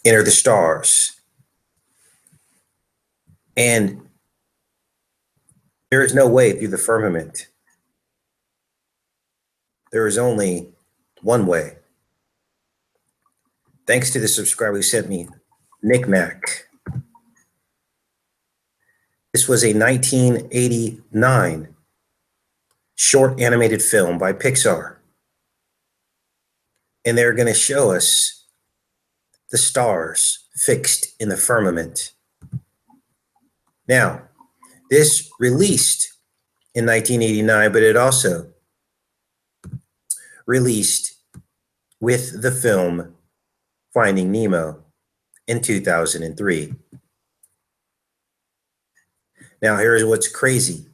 enter the stars. And there is no way through the firmament. There is only one way. Thanks to the subscriber who sent me Knickknack. This was a 1989 short animated film by Pixar. And they're going to show us the stars fixed in the firmament. Now, this released in 1989, but it also released with the film Finding Nemo in 2003. Now, here's what's crazy.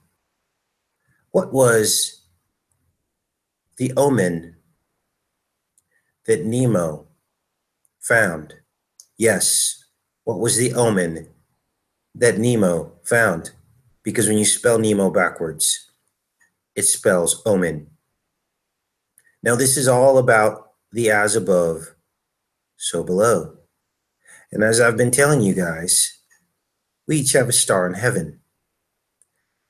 What was the omen that Nemo found? Yes, what was the omen that Nemo found? Because when you spell Nemo backwards, it spells omen. Now, this is all about the as above, so below. And as I've been telling you guys, we each have a star in heaven,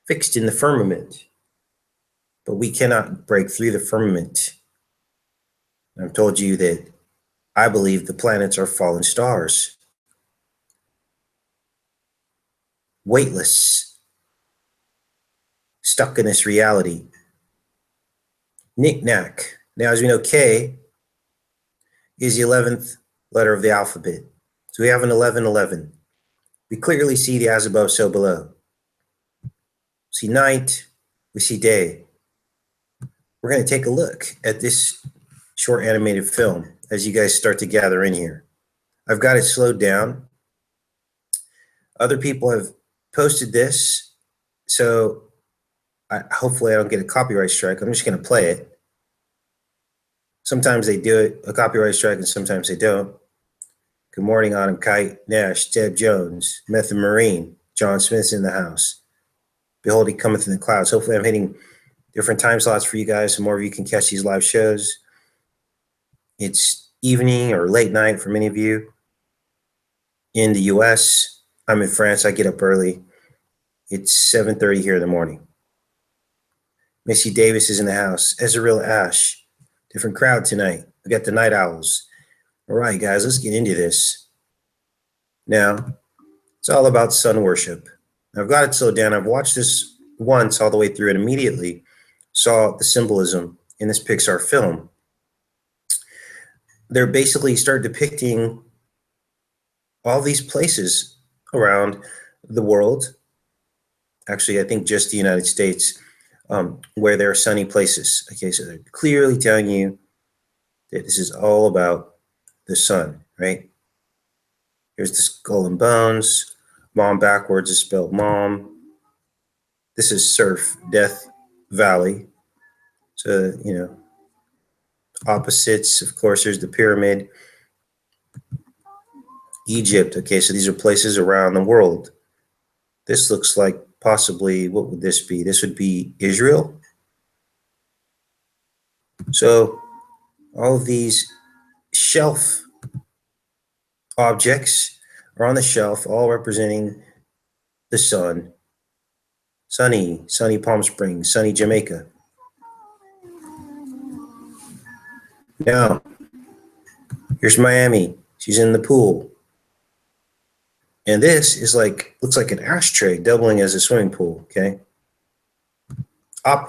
fixed in the firmament, but we cannot break through the firmament. I've told you that I believe the planets are fallen stars, weightless, stuck in this reality. Knickknack. Now, as we know, K is the 11th letter of the alphabet. So we have an 1111. We clearly see the as above, so below. We see night, we see day. We're going to take a look at this short animated film as you guys start to gather in here. I've got it slowed down. Other people have posted this, so hopefully I don't get a copyright strike. I'm just going to play it. Sometimes they do it, a copyright strike, and sometimes they don't. Good morning, Autumn Kite, Nash, Deb Jones, Method Marine, John Smith's in the house. Behold, he cometh in the clouds. Hopefully I'm hitting different time slots for you guys so more of you can catch these live shows. It's evening or late night for many of you. In the US, I'm in France, I get up early. It's 7:30 here in the morning. Missy Davis is in the house. Ezreal Ash. Different crowd tonight. We got the Night Owls. All right, guys, let's get into this. Now, it's all about sun worship. I've got it slowed down. I've watched this once all the way through and immediately saw the symbolism in this Pixar film. They're basically start depicting all these places around the world. Actually, I think just the United States, where there are sunny places. Okay, so they're clearly telling you that this is all about the sun, right? Here's the skull and bones. Mom backwards is spelled mom. This is Surf, Death Valley. So, you know, opposites. Of course, there's the pyramid. Egypt. Okay, so these are places around the world. This looks like possibly, what would this be? This would be Israel. So all of these shelf objects are on the shelf, all representing the sun. Sunny Palm Springs, sunny Jamaica. Now, here's Miami. She's in the pool. And this is like, looks like an ashtray doubling as a swimming pool, okay?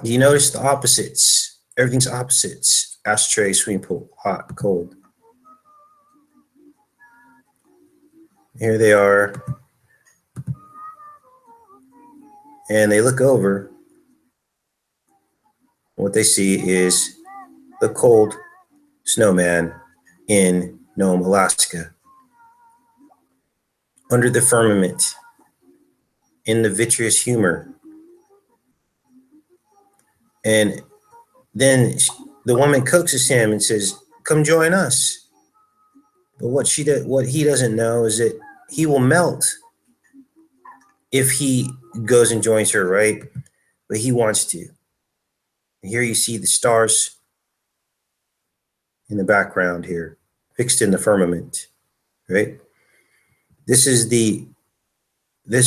You notice the opposites. Everything's opposites. Ashtray, swimming pool, hot, cold. Here they are. And they look over. What they see is the cold snowman in Nome, Alaska. Under the firmament, in the vitreous humor. And then the woman coaxes him and says, come join us. But what he doesn't know is that he will melt if he goes and joins her, right? But he wants to. And here you see the stars in the background here, fixed in the firmament, right? This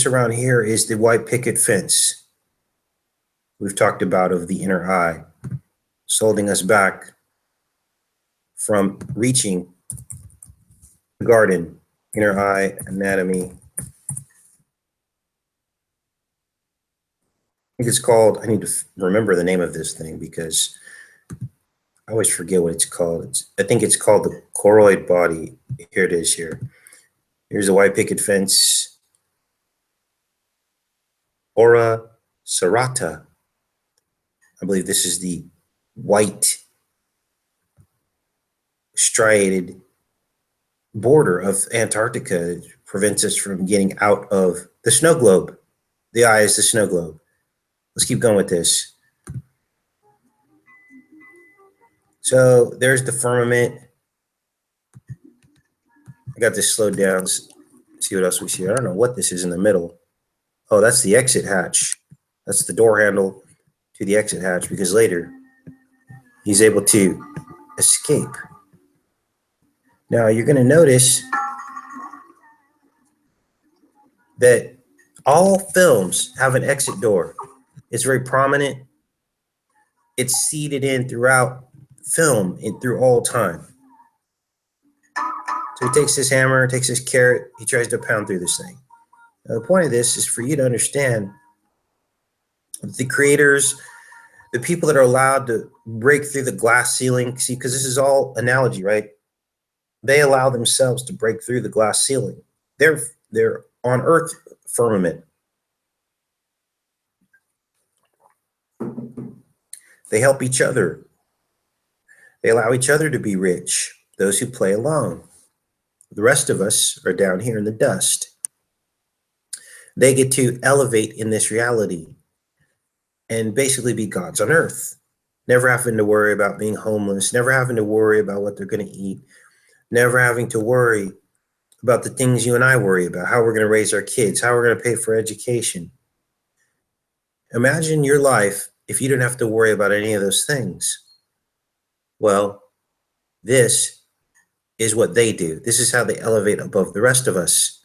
around here is the white picket fence we've talked about of the inner eye. It's holding us back from reaching the garden, inner eye anatomy. I think it's called, I need to remember the name of this thing because I always forget what it's called. I think it's called the choroid body. Here it is here. Here's the white picket fence. Ora serrata. I believe this is the white striated border of Antarctica. It prevents us from getting out of the snow globe. The eye is the snow globe. Let's keep going with this. So there's the firmament. I got this slowed down. See what else we see. I don't know what this is in the middle. Oh, that's the exit hatch. That's the door handle to the exit hatch because later he's able to escape. Now you're going to notice that all films have an exit door. It's very prominent. It's seeded in throughout film and through all time. So he takes his hammer, takes his carrot, he tries to pound through this thing. Now, the point of this is for you to understand the creators, the people that are allowed to break through the glass ceiling. See, because this is all analogy, right? They allow themselves to break through the glass ceiling. They're on Earth firmament. They help each other. They allow each other to be rich, those who play alone. The rest of us are down here in the dust. They get to elevate in this reality and basically be gods on earth, never having to worry about being homeless, never having to worry about what they're going to eat, never having to worry about the things you and I worry about, how we're going to raise our kids, how we're going to pay for education. Imagine your life if you didn't have to worry about any of those things. Well, this is what they do. This is how they elevate above the rest of us.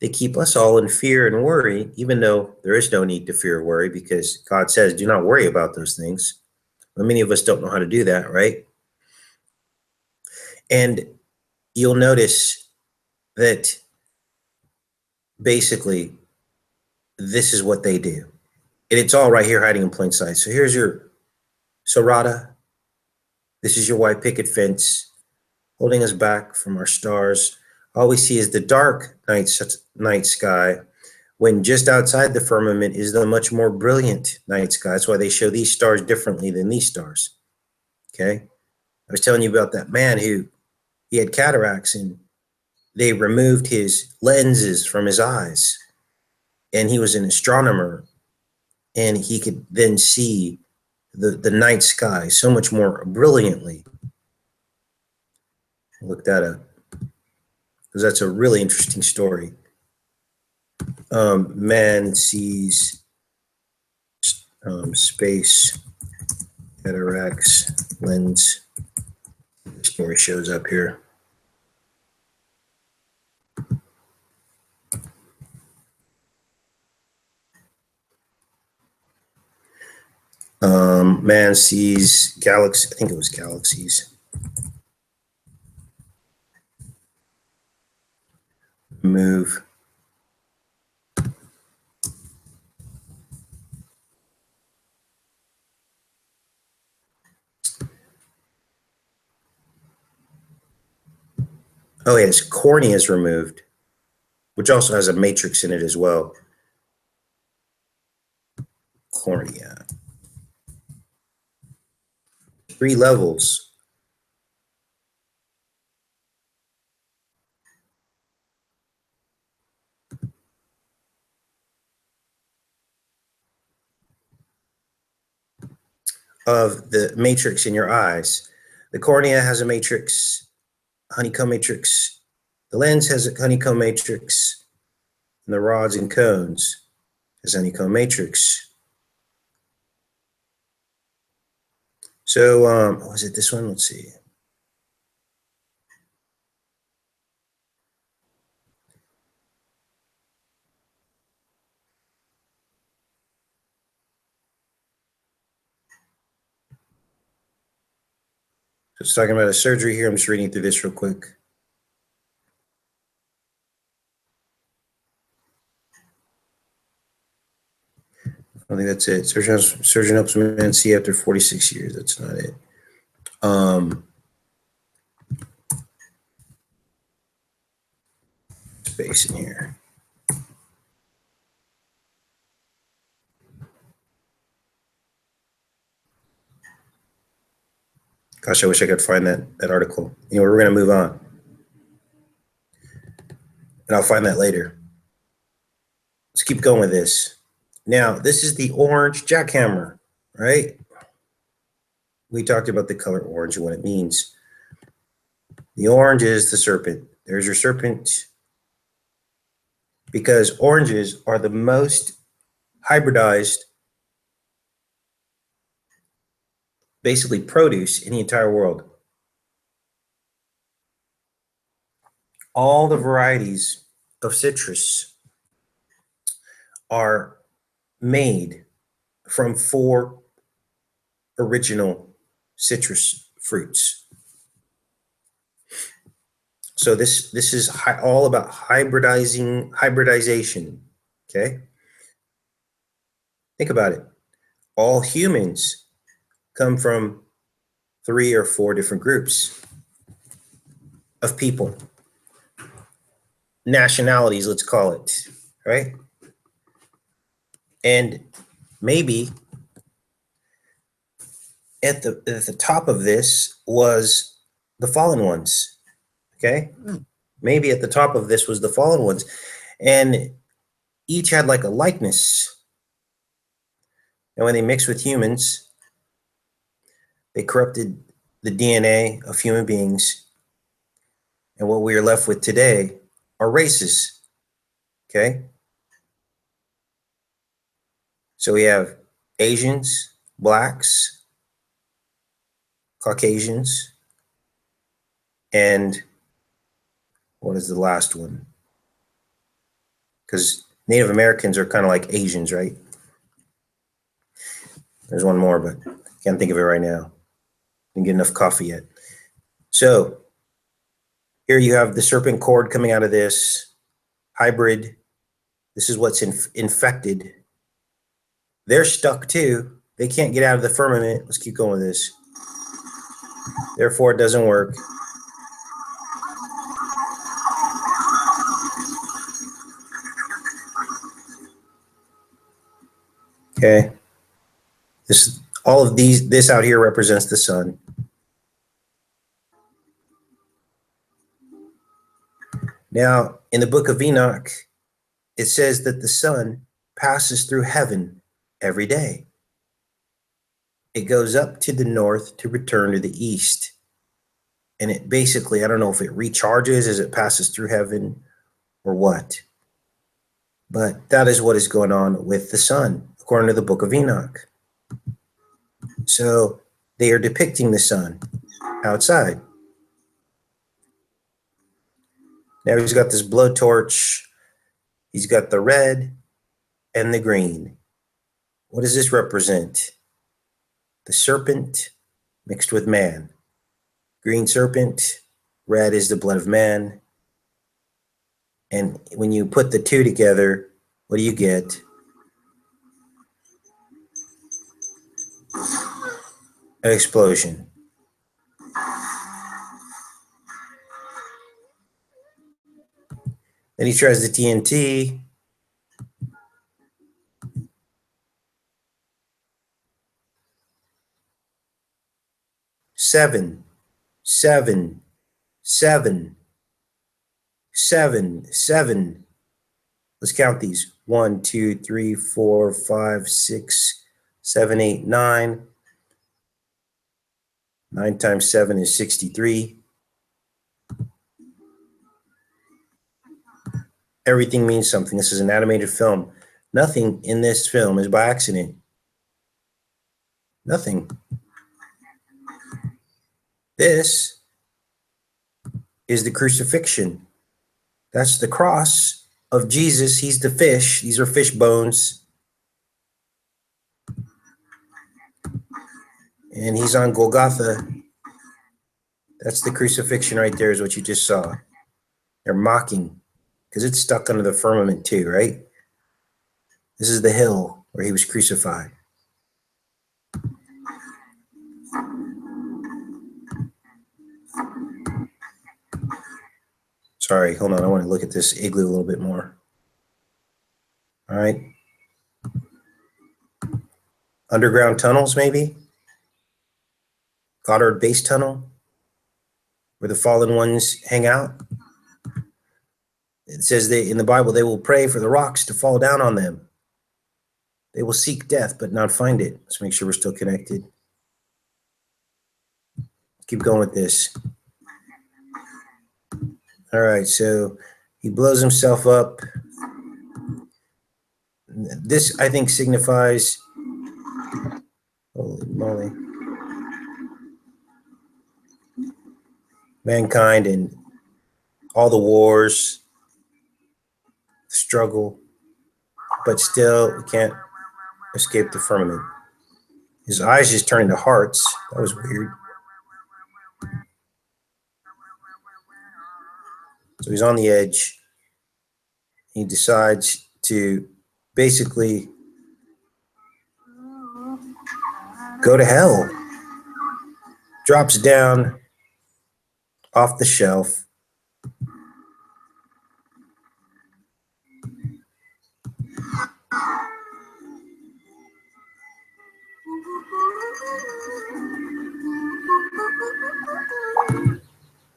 They keep us all in fear and worry, even though there is no need to fear or worry because God says, do not worry about those things. But many of us don't know how to do that, right? And you'll notice that basically this is what they do. And it's all right here hiding in plain sight. So here's your Serrata. This is your white picket fence holding us back from our stars. All we see is the dark night sky, when just outside the firmament is the much more brilliant night sky. That's why they show these stars differently than these stars. Okay? I was telling you about that man who he had cataracts and they removed his lenses from his eyes. And he was an astronomer and he could then see the night sky so much more brilliantly. Look that up because that's a really interesting story. Man sees space cataracts lens. The story shows up here. Man sees galaxies. I think it was galaxies. Move. Oh, yes, cornea is removed, which also has a matrix in it as well. Cornea. 3 levels. Of the matrix in your eyes. The cornea has a matrix, honeycomb matrix. The lens has a honeycomb matrix, and the rods and cones has honeycomb matrix. So, was it this one? Let's see. It's talking about a surgery here. I'm just reading through this real quick. I think that's it. Surgeon helps man see after 46 years. That's not it. Space in here. Gosh, I wish I could find that article. We're going to move on. And I'll find that later. Let's keep going with this. Now, this is the orange jackhammer, right? We talked about the color orange and what it means. The orange is the serpent. There's your serpent. Because oranges are the most hybridized, basically, produce in the entire world. All the varieties of citrus are made from 4 original citrus fruits. So this is all about hybridization. Okay, think about it. All humans come from 3 or 4 different groups of people, nationalities, let's call it, right? And maybe at the top of this was the fallen ones. Okay, maybe at the top of this was the fallen ones, and each had like a likeness. And when they mixed with humans, they corrupted the DNA of human beings. And what we are left with today are races. Okay, so we have Asians, Blacks, Caucasians, and what is the last one? Because Native Americans are kind of like Asians, right? There's one more, but can't think of it right now. Didn't get enough coffee yet. So here you have the serpent cord coming out of this hybrid. This is what's infected. They're stuck too. They can't get out of the firmament. Let's keep going with this. Therefore, it doesn't work. Okay. This out here represents the sun. Now, in the book of Enoch, it says that the sun passes through heaven every day. It goes up to the north to return to the east. And it basically, I don't know if it recharges as it passes through heaven or what. But that is what is going on with the sun, according to the book of Enoch. So they are depicting the sun outside. Now he's got this blowtorch. He's got the red and the green. What does this represent? The serpent mixed with man. Green serpent, red is the blood of man. And when you put the 2 together, what do you get? An explosion. Then he tries the TNT. Seven. Let's count these. 1, 2, 3, 4, 5, 6, 7, 8, 9. 9 times 7 is 63. Everything means something. This is an animated film. Nothing in this film is by accident. Nothing. This is the crucifixion. That's the cross of Jesus. He's the fish. These are fish bones. And he's on Golgotha. That's the crucifixion right there, is what you just saw. They're mocking because it's stuck under the firmament too, right? This is the hill where he was crucified. Sorry, hold on. I want to look at this igloo a little bit more. All right. Underground tunnels, maybe? Goddard Base Tunnel, where the fallen ones hang out. It says in the Bible, they will pray for the rocks to fall down on them. They will seek death, but not find it. Let's make sure we're still connected. Keep going with this. All right, so he blows himself up. This, I think, signifies, holy moly, mankind and all the wars, struggle, but still we can't escape the firmament. His eyes just turn into hearts. That was weird. So he's on the edge. He decides to basically go to hell. Drops down off the shelf.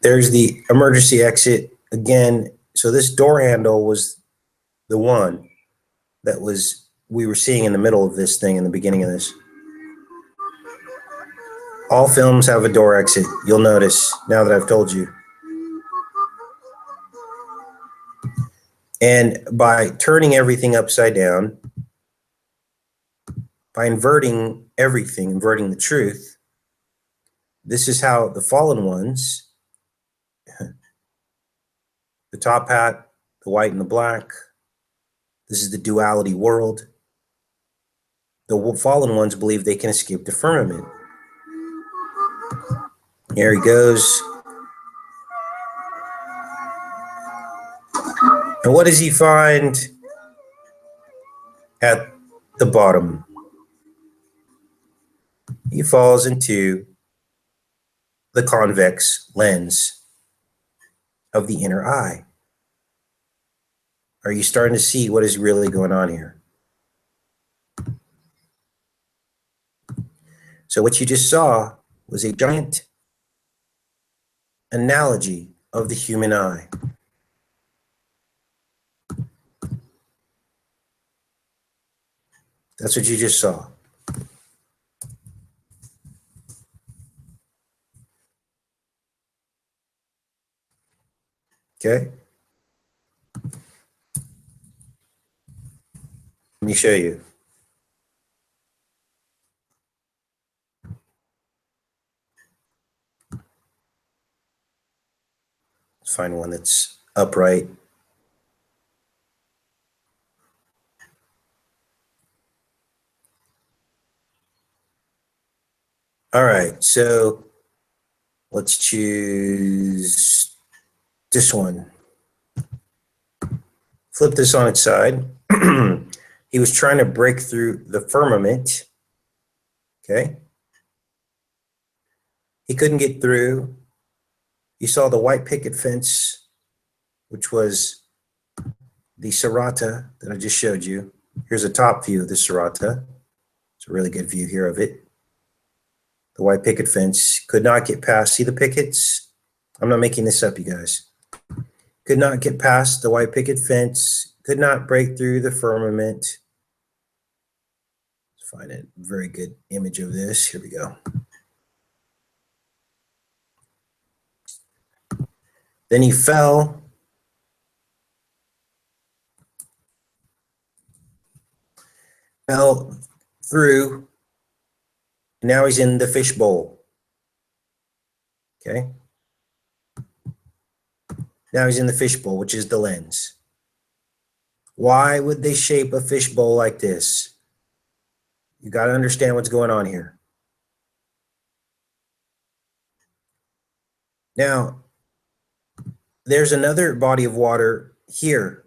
There's the emergency exit again. So this door handle was the one that we were seeing in the middle of this thing in the beginning of this. All films have a door exit. You'll notice now that I've told you. And by turning everything upside down, by inverting everything, inverting the truth, this is how the fallen ones, the top hat, the white and the black, this is the duality world. The fallen ones believe they can escape the firmament. Here he goes. And what does he find at the bottom? He falls into the convex lens of the inner eye. Are you starting to see what is really going on here? So what you just saw was a giant analogy of the human eye. That's what you just saw. Okay? Let me show you. Let's find one that's upright. All right, so let's choose this one. Flip this on its side. He was trying to break through the firmament. Okay. He couldn't get through. You saw the white picket fence, which was the Serrata that I just showed you. Here's a top view of the Serrata. It's a really good view here of it. The white picket fence could not get past. See the pickets? I'm not making this up, you guys. Could not get past the white picket fence. Could not break through the firmament. Let's find a very good image of this. Here we go. Then he fell. Fell through. Now he's in the fishbowl. Okay. Now he's in the fishbowl, which is the lens. Why would they shape a fishbowl like this? You got to understand what's going on here. Now, there's another body of water here.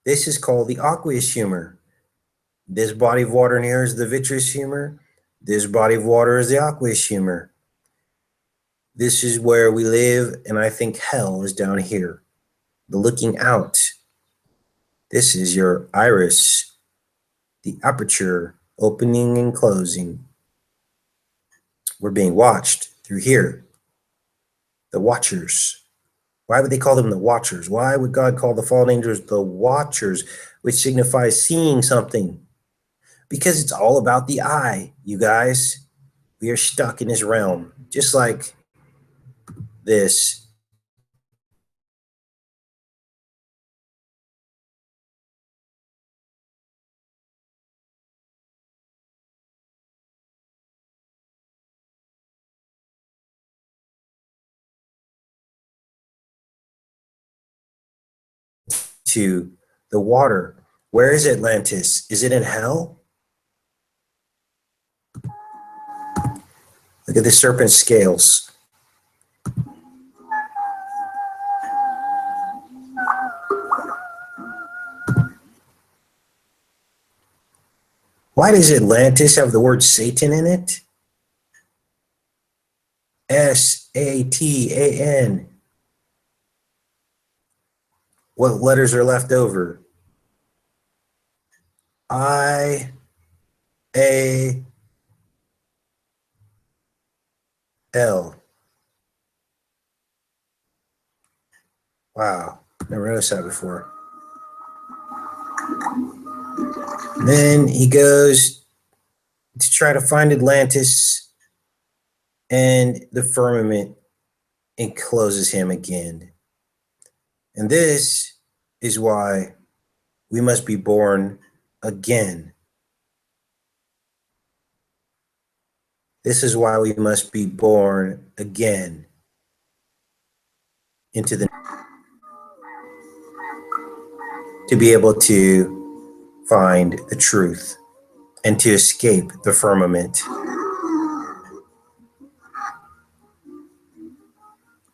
This is called the aqueous humor. This body of water in here is the vitreous humor. This body of water is the aqueous humor. This is where we live, and I think hell is down here. The looking out. This is your iris, the aperture, opening and closing. We're being watched through here. The watchers. Why would they call them the watchers? Why would God call the fallen angels the watchers, which signifies seeing something? Because it's all about the eye, you guys. We are stuck in this realm, just like this. To the water. Where is Atlantis? Is it in hell? Look at the serpent scales. Why does Atlantis have the word Satan in it? Satan. What letters are left over? I, A, L. Wow, never noticed that before. Then he goes to try to find Atlantis, and the firmament encloses him again. And this is why we must be born again. This is why we must be born again into the to be able to find the truth and to escape the firmament.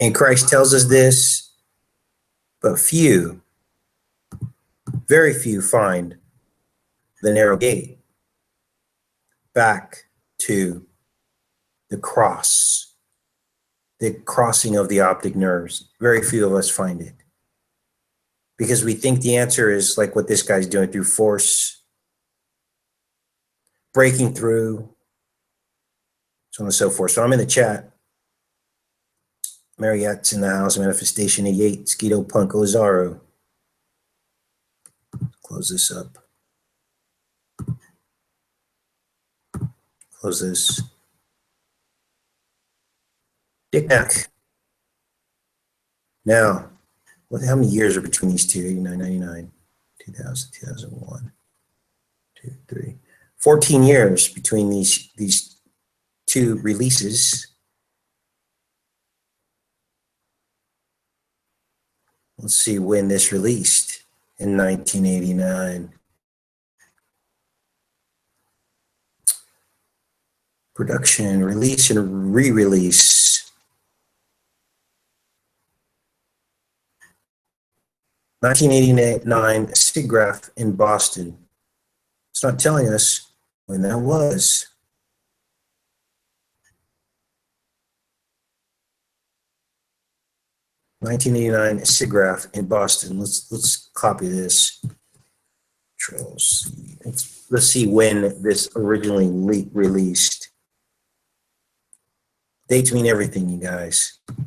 And Christ tells us this, but few, very few find the narrow gate back to the cross, the crossing of the optic nerves. Very few of us find it because we think the answer is like what this guy's doing through force, breaking through, so on and so forth. So I'm in the chat. Marriott's in the house, Manifestation 88, Skeeto Punk Ozaro. Close this up. Close this. Knickknack. Now, how many years are between these two? 89, 99, 2000, 2001, 2, 3. 14 years between these two releases. Let's see when this released in 1989. Production, release, and re-release. 1989 SIGGRAPH in Boston. It's not telling us when that was. '89 SIGGRAPH in Boston. Let's copy this. Control C. Let's see when this originally released. Dates mean everything, you guys. If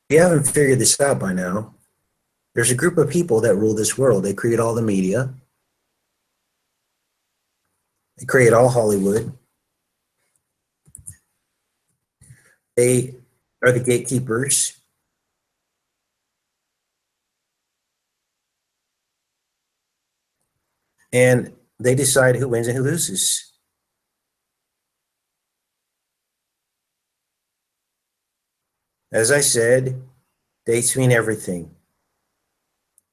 you haven't figured this out by now, there's a group of people that rule this world. They create all the media. They create all Hollywood. They are the gatekeepers. And they decide who wins and who loses. As I said, dates mean everything.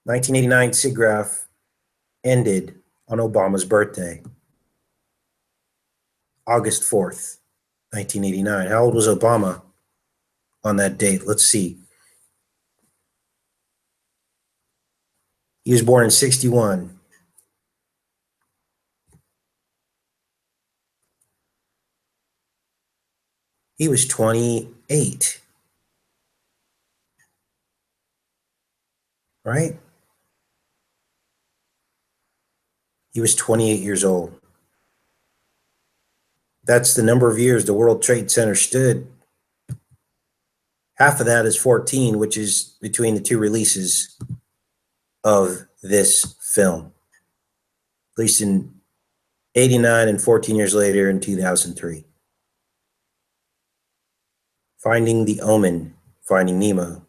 1989 SIGGRAPH ended on Obama's birthday, August 4th, 1989. How old was Obama? on that date. Let's see. He was born in 61. He was 28, right? He was 28 years old. That's the number of years the World Trade Center stood. Half of that is 14, which is between the two releases of this film, at least in 89 and 14 years later in 2003. Finding the Omen, Finding Nemo.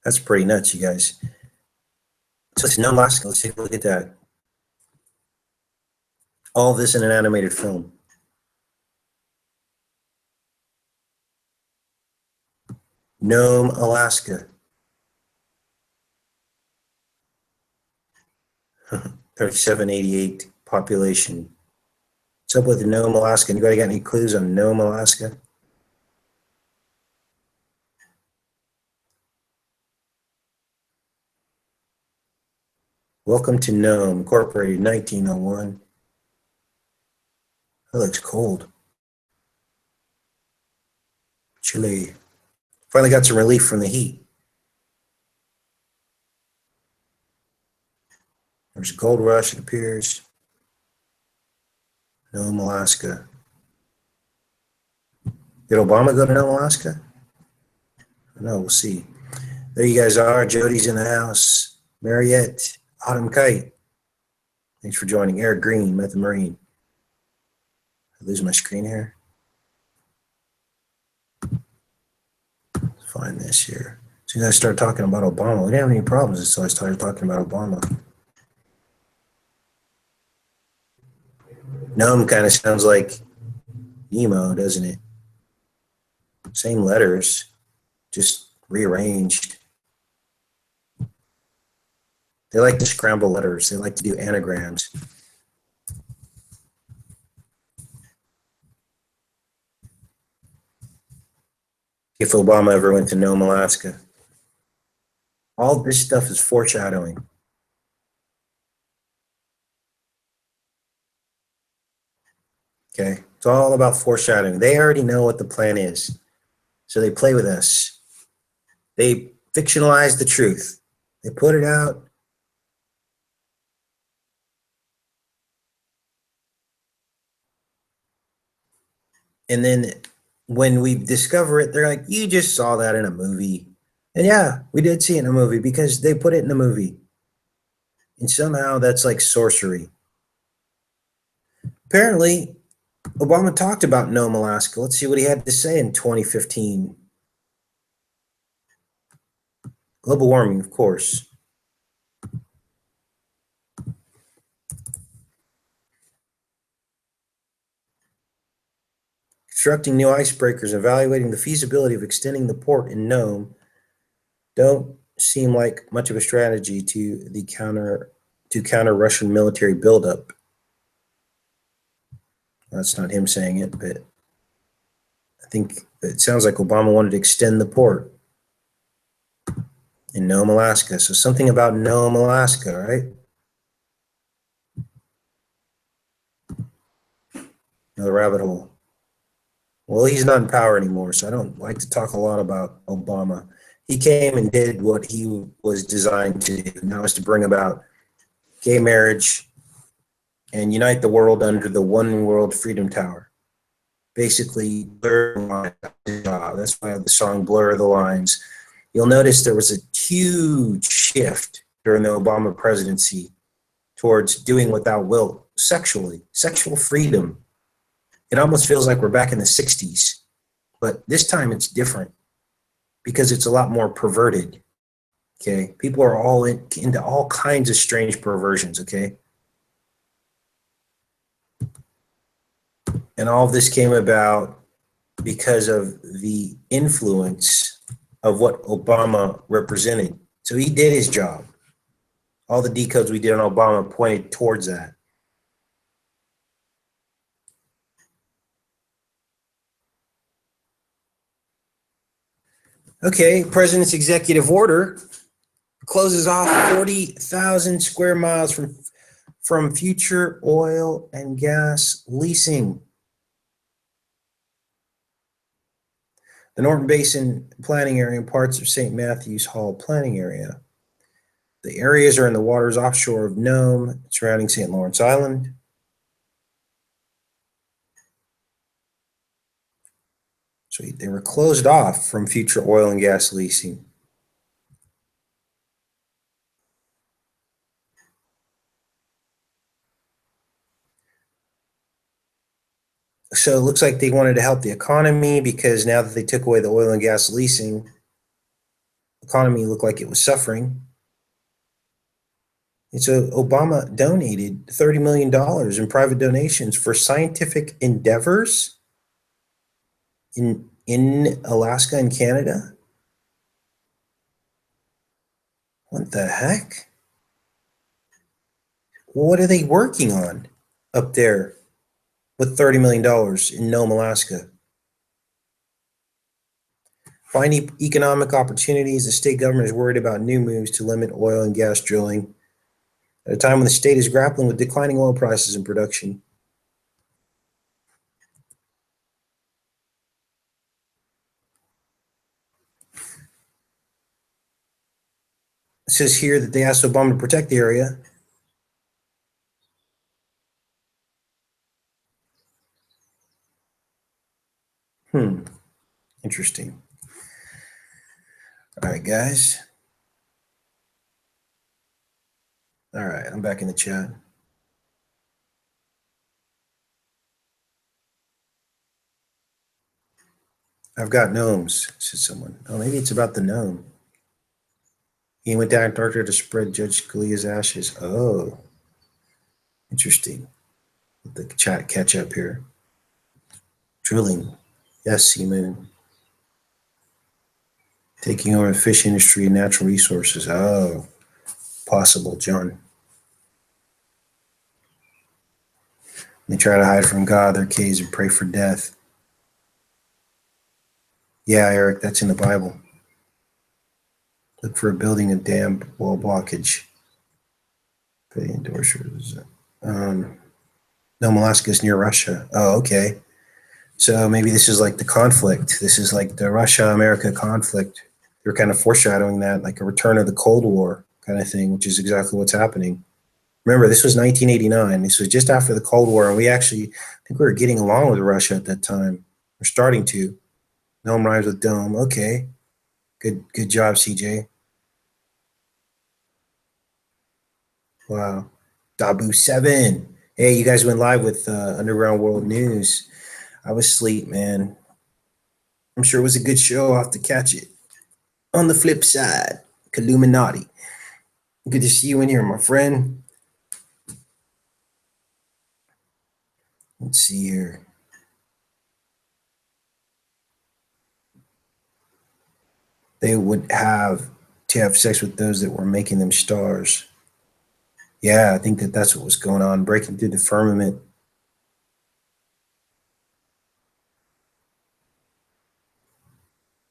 That's pretty nuts, you guys. So it's no Alaska. Let's take a look at that. All this in an animated film. Nome, Alaska. 3788 population. What's up with Nome, Alaska? Anybody got any clues on Nome, Alaska? Welcome to Nome, incorporated 1901. That looks cold. Chile. Finally got some relief from the heat. There's a gold rush, it appears. Nome, Alaska. Did Obama go to Nome, Alaska? No, we'll see. There you guys are. Jody's in the house. Mariette, Autumn Kite. Thanks for joining. Eric Green, Method Marine. I lose my screen here. Let's find this here. As soon as I start talking about Obama, we didn't have any problems until I started talking about Obama. Nome kind of sounds like Nemo, doesn't it? Same letters, just rearranged. They like to scramble letters. They like to do anagrams. If Obama ever went to Nome, Alaska. All this stuff is foreshadowing. Okay, it's all about foreshadowing. They already know what the plan is, so they play with us. They fictionalize the truth. They put it out. And then when we discover it, they're like, you just saw that in a movie. And yeah, we did see it in a movie because they put it in a movie. And somehow that's like sorcery. Apparently, Obama talked about Nome, Alaska. Let's see what he had to say in 2015. Global warming, of course. Constructing new icebreakers, evaluating the feasibility of extending the port in Nome don't seem like much of a strategy to counter Russian military buildup. That's not him saying it, but I think it sounds like Obama wanted to extend the port in Nome, Alaska. So something about Nome, Alaska, right? Another rabbit hole. Well, he's not in power anymore, so I don't like to talk a lot about Obama. He came and did what he was designed to do, and that was to bring about gay marriage and unite the world under the one world freedom tower. Basically, blur the lines. That's why the song Blur the Lines. You'll notice there was a huge shift during the Obama presidency towards doing without will sexually, sexual freedom. It almost feels like we're back in the 60s, but this time it's different because it's a lot more perverted, okay? People are all into all kinds of strange perversions, okay? And all of this came about because of the influence of what Obama represented. So he did his job. All the decodes we did on Obama pointed towards that. Okay, president's executive order closes off 40,000 square miles from future oil and gas leasing. The Norton Basin planning area and parts of St. Matthews Hall planning area. The areas are in the waters offshore of Nome, surrounding St. Lawrence Island. So they were closed off from future oil and gas leasing. So it looks like they wanted to help the economy because now that they took away the oil and gas leasing, the economy looked like it was suffering. And so Obama donated $30 million in private donations for scientific endeavors in Alaska and Canada. What the heck? What are they working on up there with $30 million in Nome, Alaska? Finding economic opportunities, the state government is worried about new moves to limit oil and gas drilling at a time when the state is grappling with declining oil prices and production. It says here that they asked Obama to protect the area. Interesting. All right, guys. All right, I'm back in the chat. I've got gnomes, said someone. Oh, maybe it's about the gnome. He went down Antarctica to spread Judge Scalia's ashes. Oh, interesting. Let the chat catch up here. Drilling. Yes, Seamoon. Taking over the fish industry and natural resources. Oh, possible, John. They try to hide from God their caves and pray for death. Yeah, Eric, that's in the Bible. Look for a building, a dam, wall blockage. Pay endorsers. No, Alaska is near Russia. Oh, okay. So maybe this is like the conflict. This is like the Russia-America conflict. They're kind of foreshadowing that, like a return of the Cold War kind of thing, which is exactly what's happening. Remember, this was 1989. This was just after the Cold War, and we actually, I think we were getting along with Russia at that time. We're starting to. Gnome rhymes with dome. Okay. Good job, CJ. Wow. Dabu 7. Hey, you guys went live with Underground World News. I was asleep, man. I'm sure it was a good show. I'll have to catch it. On the flip side, Illuminati. Good to see you in here, my friend. Let's see here. They would have to have sex with those that were making them stars. Yeah, I think that's what was going on, breaking through the firmament.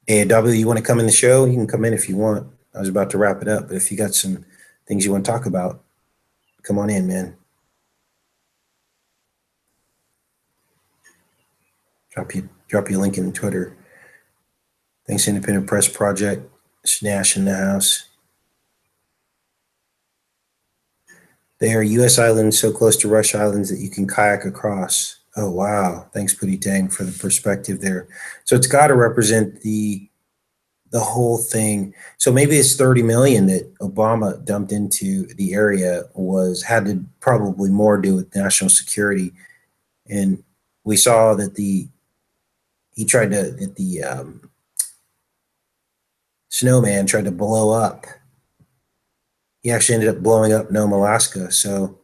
Hey, W, you want to come in the show? You can come in if you want. I was about to wrap it up, but if you got some things you want to talk about, come on in, man. Drop your link in Twitter. Thanks, Independent Press Project. Snash in the house. They are U.S. islands so close to Rush Islands that you can kayak across. Oh, wow. Thanks, Pootie Tang, for the perspective there. So it's got to represent the whole thing. So maybe it's 30 million that Obama dumped into the area had to probably more do with national security. And we saw that snowman tried to blow up. He actually ended up blowing up Nome, Alaska. So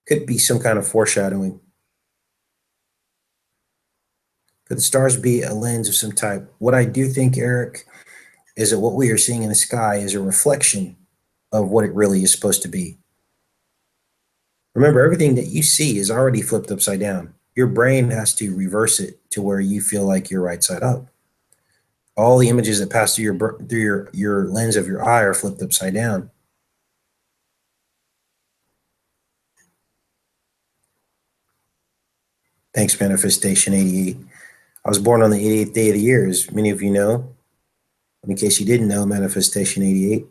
could be some kind of foreshadowing. Could the stars be a lens of some type? What I do think, Eric, is that what we are seeing in the sky is a reflection of what it really is supposed to be. Remember, everything that you see is already flipped upside down. Your brain has to reverse it to where you feel like you're right side up. All the images that pass through your lens of your eye are flipped upside down. Thanks, Manifestation 88. I was born on the 88th day of the year, as many of you know. In case you didn't know, Manifestation 88.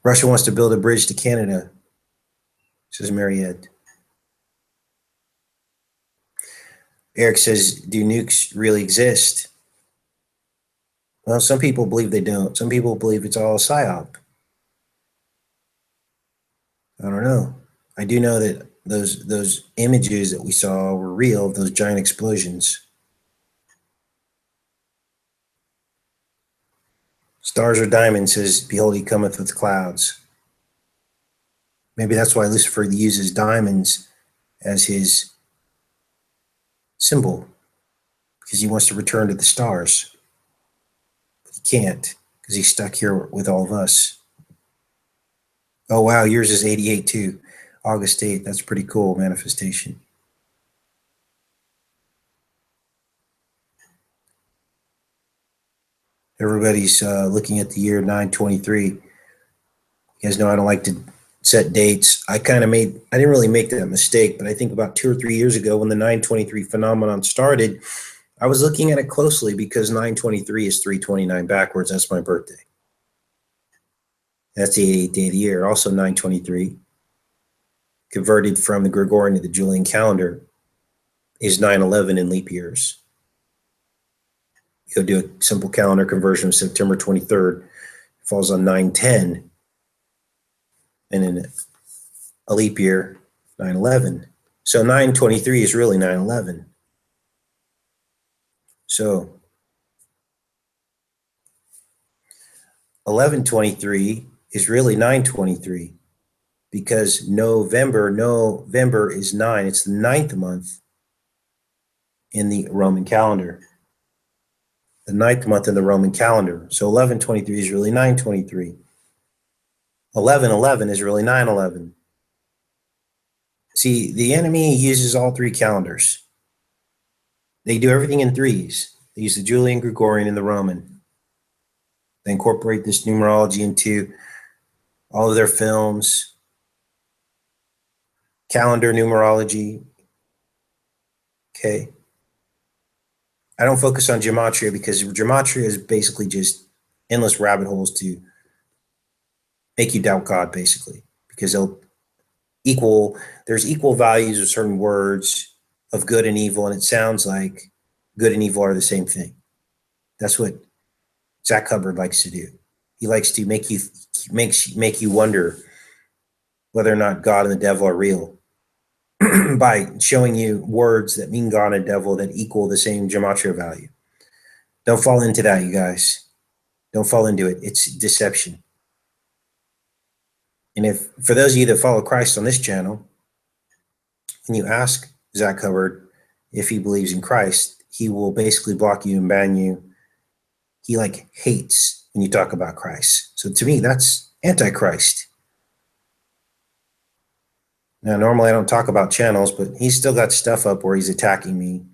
Russia wants to build a bridge to Canada, says Mariette. Eric says, do nukes really exist? Well, some people believe they don't. Some people believe it's all a psyop. I don't know. I do know that those images that we saw were real, those giant explosions. Stars are diamonds, says, behold, he cometh with clouds. Maybe that's why Lucifer uses diamonds as his symbol, because he wants to return to the stars. But he can't, because he's stuck here with all of us. Oh, wow, yours is 88 too. August 8th. That's pretty cool, Manifestation. Everybody's looking at the year 923. You guys know I don't like to set dates. I didn't really make that mistake, but I think about 2 or 3 years ago when the 923 phenomenon started, I was looking at it closely because 923 is 329 backwards. That's my birthday. That's the 88th day of the year. Also 923, converted from the Gregorian to the Julian calendar, is 9/11 in leap years. You'll do a simple calendar conversion of September 23rd. It falls on 9/10. And in a leap year, 9/11. So 923 is really 9/11. So 11/23 is really 9/23 because November is 9. It's the 9th month in the Roman calendar. The 9th month in the Roman calendar. So 11/23 is really 9/23. 11/11 is really 9/11. See, the enemy uses all three calendars. They do everything in threes. They use the Julian, Gregorian, and the Roman. They incorporate this numerology into all of their films, calendar numerology. Okay. I don't focus on gematria because gematria is basically just endless rabbit holes to make you doubt God, basically, because there's equal values of certain words of good and evil, and it sounds like good and evil are the same thing. That's what Zach Hubbard likes to do. He likes to make you wonder whether or not God and the devil are real by showing you words that mean God and devil that equal the same gematria value. Don't fall into that, you guys. Don't fall into it. It's deception. And if for those of you that follow Christ on this channel, when you ask Zach Hubbard if he believes in Christ, he will basically block you and ban you. He hates when you talk about Christ. So to me, that's antichrist. Now, normally I don't talk about channels, but he's still got stuff up where he's attacking me.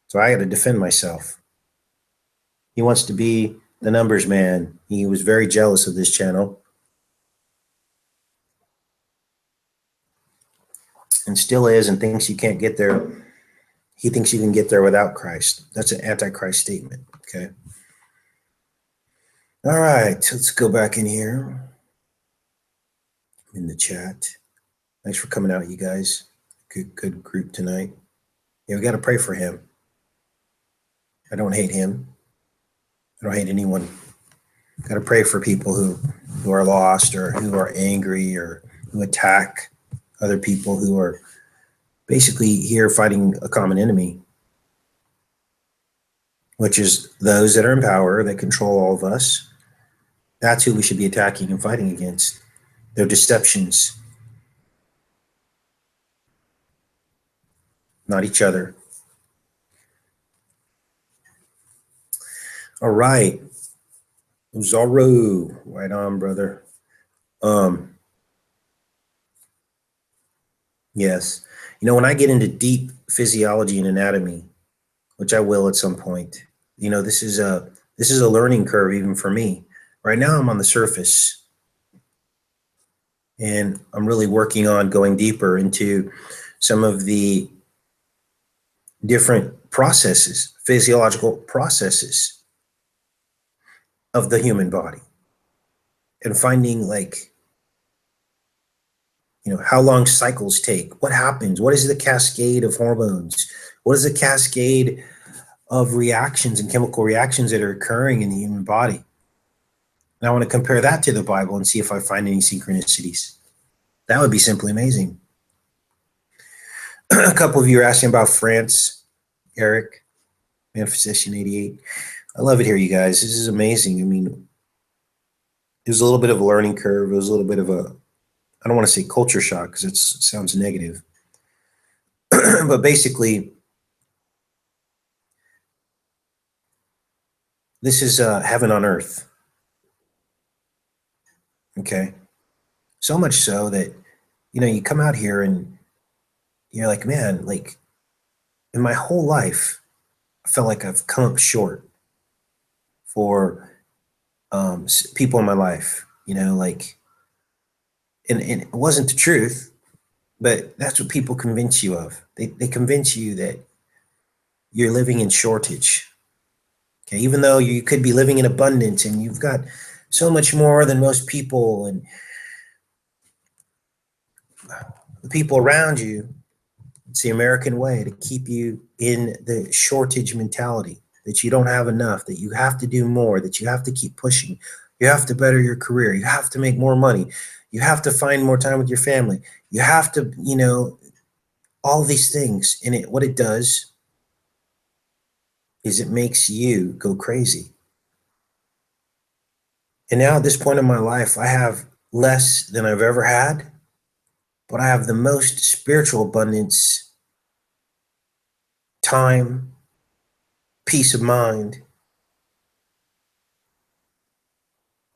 So I got to defend myself. He wants to be the numbers man. He was very jealous of this channel. And still is, and thinks you can't get there. He thinks you can get there without Christ. That's an antichrist statement, okay? All right, let's go back in here in the chat. Thanks for coming out, you guys. Good group tonight. Yeah, we got to pray for him. I don't hate him. I don't hate anyone. Got to pray for people who are lost or who are angry or who attack other people who are basically here fighting a common enemy, which is those that are in power, that control all of us. That's who we should be attacking and fighting against. Their deceptions, not each other. All right. Zorro. Right on, brother. Yes. When I get into deep physiology and anatomy, which I will at some point. This is a learning curve even for me. Right now I'm on the surface, and I'm really working on going deeper into some of the different processes, physiological processes of the human body, and finding, like, how long cycles take, what happens, what is the cascade of hormones, what is the cascade of reactions and chemical reactions that are occurring in the human body. And I want to compare that to the Bible and see if I find any synchronicities. That would be simply amazing. A couple of you are asking about France, Eric, Manifestation 88. I love it here, you guys. This is amazing. I mean, it was a little bit of a learning curve. It was a little bit of a, I don't want to say culture shock because it sounds negative. But basically, this is heaven on earth. Okay. So much so that, you come out here and you're like, man, like, in my whole life, I felt like I've come up short for people in my life, like, and it wasn't the truth, but that's what people convince you of. They convince you that you're living in shortage. Okay, even though you could be living in abundance and you've got so much more than most people, and the people around you, it's the American way to keep you in the shortage mentality, that you don't have enough, that you have to do more, that you have to keep pushing, you have to better your career, you have to make more money, you have to find more time with your family, you have to, all these things. And what it does is it makes you go crazy. And now at this point in my life, I have less than I've ever had, but I have the most spiritual abundance, time, peace of mind.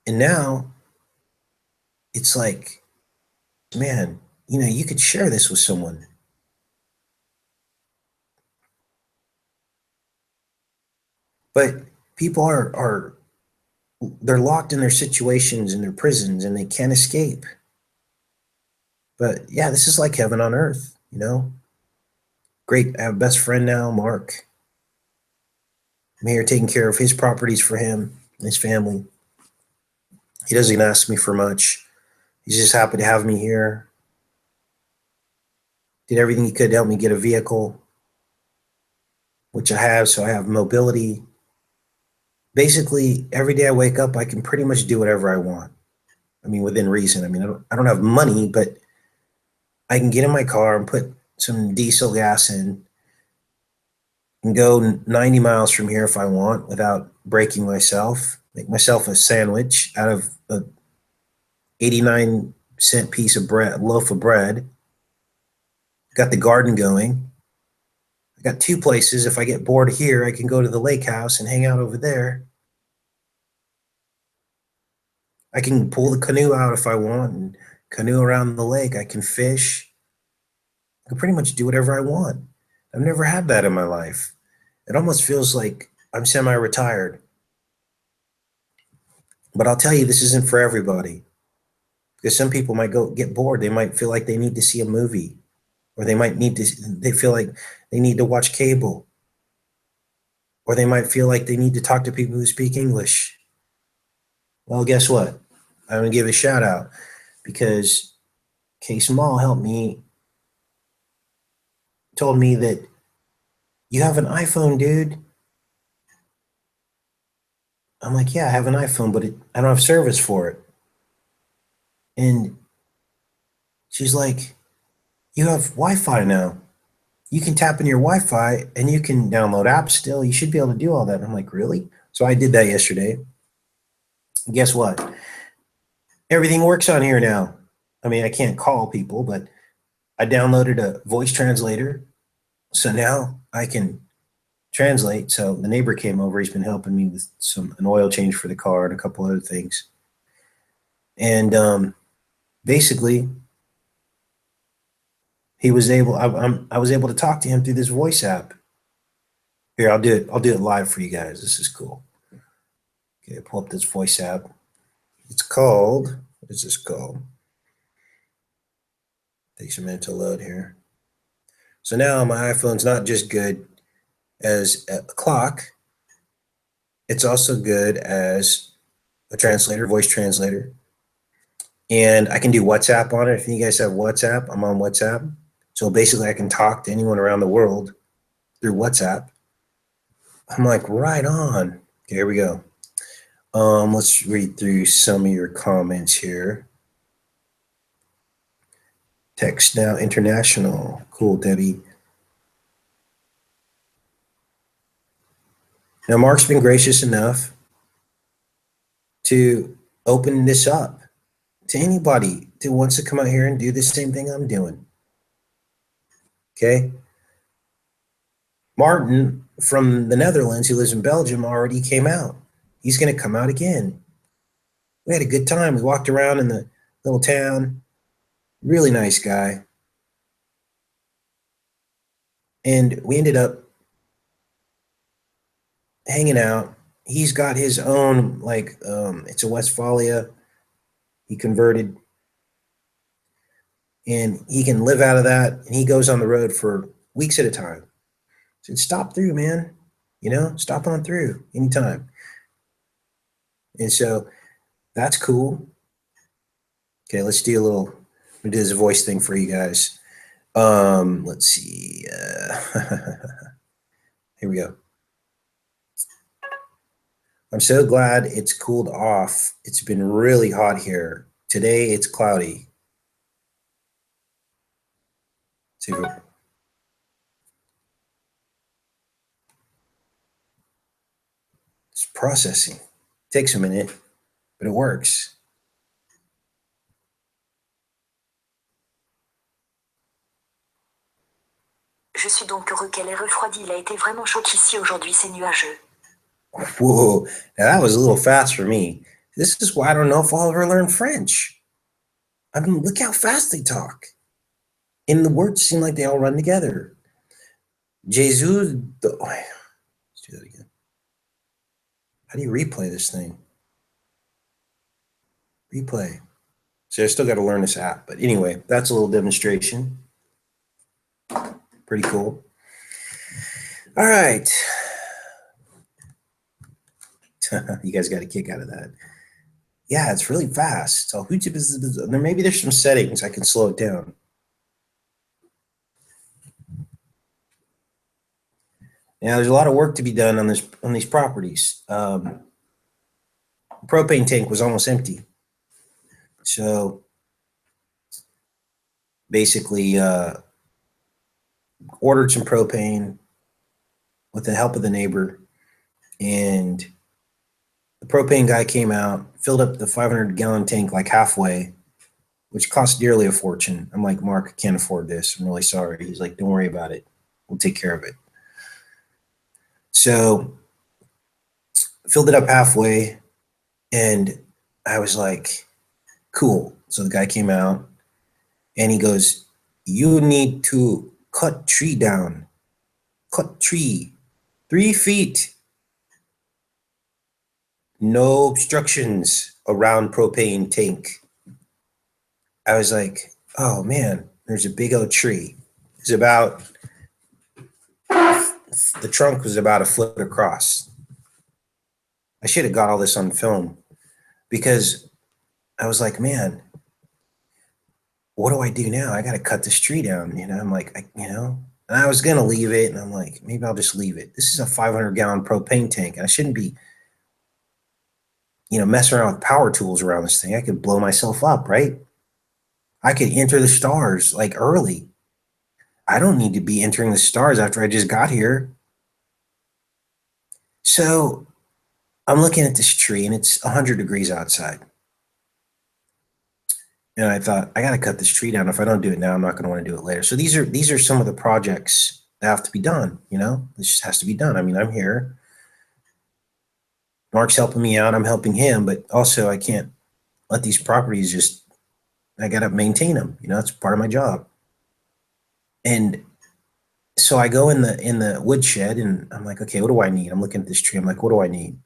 And now it's like, man, you could share this with someone. But people are they're locked in their situations, in their prisons, and they can't escape. But yeah, this is like heaven on earth, Great. I have a best friend now, Mark. I'm here taking care of his properties for him and his family. He doesn't ask me for much. He's just happy to have me here. Did everything he could to help me get a vehicle, which I have, so I have mobility. Basically, every day I wake up, I can pretty much do whatever I want. I mean, within reason. I mean, I don't have money, but I can get in my car and put some diesel gas in and go 90 miles from here if I want without breaking myself. Make myself a sandwich out of a 89-cent piece of bread, loaf of bread. Got the garden going. I got two places. If I get bored here, I can go to the lake house and hang out over there. I can pull the canoe out if I want and canoe around the lake. I can fish. I can pretty much do whatever I want. I've never had that in my life. It almost feels like I'm semi-retired. But I'll tell you, this isn't for everybody. Because some people might get bored. They might feel like they need to see a movie, or they feel like they need to watch cable, or they might feel like they need to talk to people who speak English. Well, guess what? I'm going to give a shout out because K Small told me that you have an iPhone, dude. I'm like, yeah, I have an iPhone, but I don't have service for it. And she's like, you have Wi-Fi now. You can tap in your Wi-Fi and you can download apps still. You should be able to do all that. I'm like, really? So I did that yesterday. And guess what? Everything works on here now. I mean, I can't call people, but I downloaded a voice translator. So now I can translate. So the neighbor came over. He's been helping me with an oil change for the car and a couple other things. And basically, I was able to talk to him through this voice app. Here, I'll do it. I'll do it live for you guys. This is cool. Okay, pull up this voice app. It's called, what is this called? Takes a minute to load here. So now my iPhone's not just good as a clock, it's also good as a translator, voice translator. And I can do WhatsApp on it. If you guys have WhatsApp, I'm on WhatsApp. So basically I can talk to anyone around the world through WhatsApp. I'm like, right on. Okay, here we go. Let's read through some of your comments here. Text Now International. Cool, Debbie. Now, Mark's been gracious enough to open this up to anybody who wants to come out here and do the same thing I'm doing. Okay. Martin from the Netherlands, who lives in Belgium, already came out. He's going to come out again. We had a good time. We walked around in the little town. Really nice guy. And we ended up hanging out. He's got his own, like, it's a Westphalia. He converted. And he can live out of that. And he goes on the road for weeks at a time. So stop through, man. You know, stop on through anytime. And so that's cool. Okay, let's do a little, we do this voice thing for you guys. Let's see. Here we go. I'm so glad it's cooled off. It's been really hot here. Today it's cloudy. Let's see if it's processing. Takes a minute, but it works. Je suis donc heureux qu'elle ait refroidi. Il a été vraiment chaud ici aujourd'hui, c'est nuageux. Whoa, now that was a little fast for me. This is why I don't know if I'll ever learn French. I mean, look how fast they talk. And the words seem like they all run together. Jesus, let's do that again. How do you replay this thing? Replay. So I still got to learn this app. But anyway, that's a little demonstration. Pretty cool. All right. You guys got a kick out of that. Yeah, it's really fast. So maybe there's some settings I can slow it down. Now there's a lot of work to be done on these properties. Propane tank was almost empty. So basically ordered some propane with the help of the neighbor, and the propane guy came out, filled up the 500-gallon tank like halfway, which cost dearly a fortune. I'm like, Mark, I can't afford this. I'm really sorry. He's like, don't worry about it. We'll take care of it. So filled it up halfway, and I was like, cool. So the guy came out, and he goes, you need to cut tree down. Cut tree. 3 feet. No obstructions around propane tank. I was like, oh man, there's a big old tree. It's about, the trunk was about 1 foot across. I should have got all this on film, because I was like, man, what do I do now? I got to cut this tree down. You know, I'm like, and I was going to leave it. And I'm like, maybe I'll just leave it. This is a 500-gallon propane tank. And I shouldn't be, messing around with power tools around this thing. I could blow myself up, right? I could enter the stars like early. I don't need to be entering the stars after I just got here. So I'm looking at this tree, and it's 100 degrees outside. And I thought, I got to cut this tree down. If I don't do it now, I'm not going to want to do it later. So these are some of the projects that have to be done. This just has to be done. I mean, I'm here. Mark's helping me out. I'm helping him, but also I can't let these properties I got to maintain them. It's part of my job. And so So I go in the woodshed and I'm like, okay, what do I need? I'm looking at this tree. I'm like, what do I need?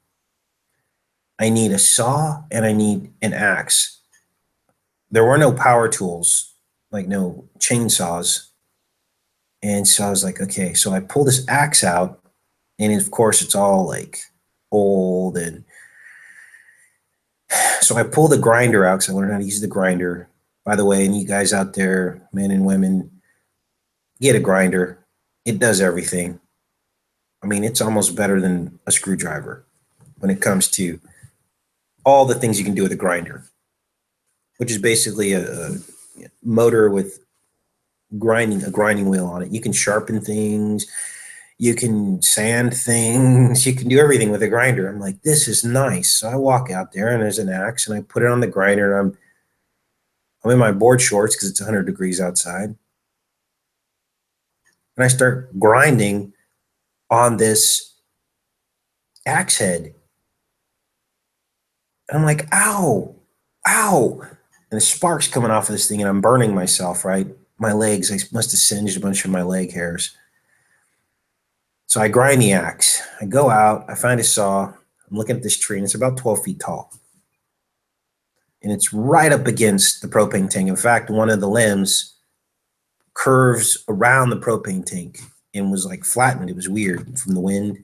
I need a saw and I need an axe. There were no power tools, like no chainsaws. And so I was like, okay, so I pull this axe out, and of course it's all like old. And so I pull the grinder out because I learned how to use the grinder. By the way, and you guys out there, men and women, get a grinder. It does everything. I mean, it's almost better than a screwdriver when it comes to all the things you can do with a grinder, which is basically a motor with a grinding wheel on it. You can sharpen things, you can sand things, you can do everything with a grinder. I'm like, this is nice. So I walk out there and there's an axe and I put it on the grinder, and I'm in my board shorts because it's 100 degrees outside. And I start grinding on this axe head. And I'm like, ow, ow. And the sparks coming off of this thing, and I'm burning myself, right? My legs, I must have singed a bunch of my leg hairs. So I grind the axe. I go out, I find a saw. I'm looking at this tree, and it's about 12 feet tall. And it's right up against the propane tank. In fact, one of the limbs curves around the propane tank and was like flattened. It was weird from the wind.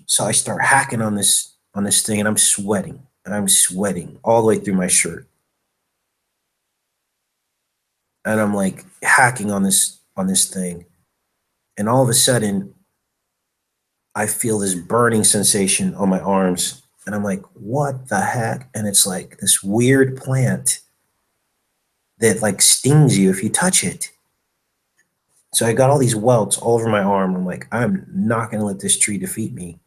So I start hacking on this thing, and I'm sweating all the way through my shirt. And I'm like hacking on this thing. And all of a sudden, I feel this burning sensation on my arms. And I'm like, what the heck? And it's like this weird plant that like stings you if you touch it. So I got all these welts all over my arm. I'm like, I'm not going to let this tree defeat me.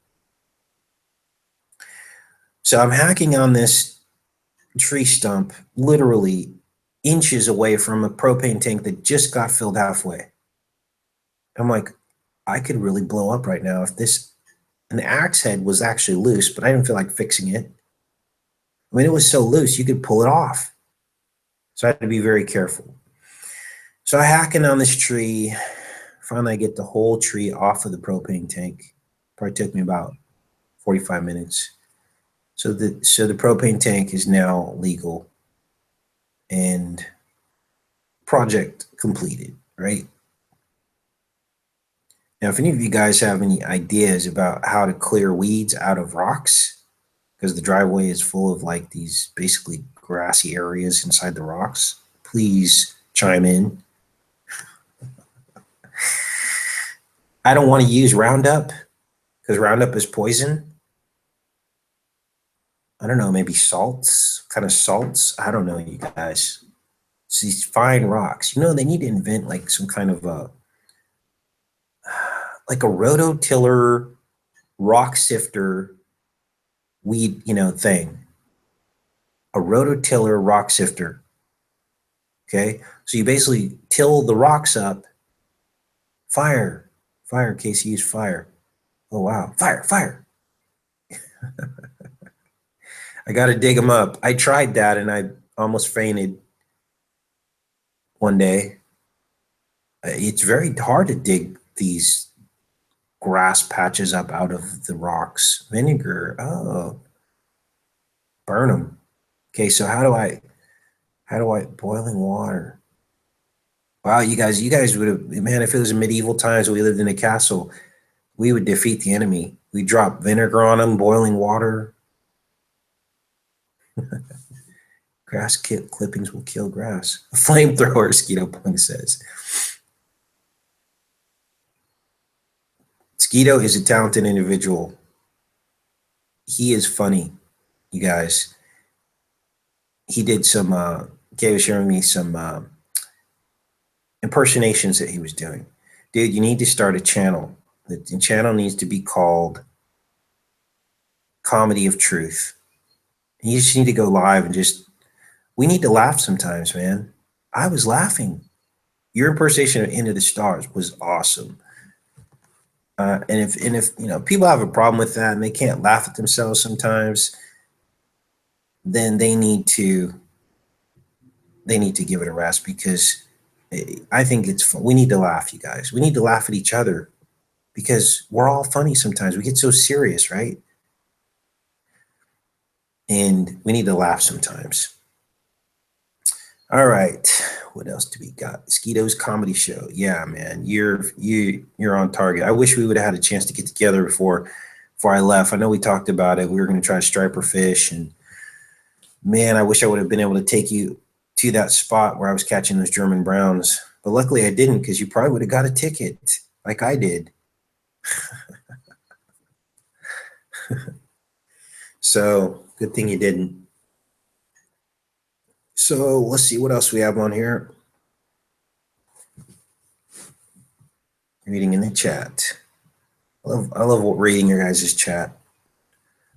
So I'm hacking on this tree stump, literally inches away from a propane tank that just got filled halfway. I'm like, I could really blow up right now if an axe head was actually loose, but I didn't feel like fixing it. I mean, it was so loose, you could pull it off. So I had to be very careful. So I hacking on this tree. Finally, I get the whole tree off of the propane tank. Probably took me about 45 minutes. So the propane tank is now legal and project completed, right? Now, if any of you guys have any ideas about how to clear weeds out of rocks, because the driveway is full of like these basically grassy areas inside the rocks, please chime in. I don't want to use Roundup because Roundup is poison. I don't know, maybe salts, kind of salts. I don't know, you guys. It's these fine rocks. You know, they need to invent like some kind of like a rototiller rock sifter weed, thing. A rototiller rock sifter. Okay. So you basically till the rocks up. Fire, Casey, use fire. Oh, wow. Fire. I got to dig them up. I tried that and I almost fainted one day. It's very hard to dig these grass patches up out of the rocks. Vinegar. Oh, burn them. Okay, so how do I boiling water? Wow, you guys would have, man, if it was in medieval times, we lived in a castle, we would defeat the enemy. We drop vinegar on them, boiling water. Grass clippings will kill grass. A flamethrower, Skeeto Punk says. Skeeto is a talented individual. He is funny, you guys. He did some, Kay was showing me some impersonations that he was doing. Dude, you need to start a channel. The channel needs to be called Comedy of Truth. You just need to go live and we need to laugh sometimes, man. I was laughing. Your impersonation of Into the Stars was awesome. And if people have a problem with that and they can't laugh at themselves sometimes, then they need to give it a rest, because I think it's fun. We need to laugh, you guys. We need to laugh at each other because we're all funny sometimes. We get so serious, right? And we need to laugh sometimes. All right. What else do we got? Skeeto's comedy show. Yeah, man. You're on target. I wish we would have had a chance to get together before I left. I know we talked about it. We were going to try striper fish, and man, I wish I would have been able to take you to that spot where I was catching those German browns. But luckily I didn't, because you probably would have got a ticket like I did. So good thing you didn't. So let's see what else we have on here. Reading in the chat. I love reading your guys' chat.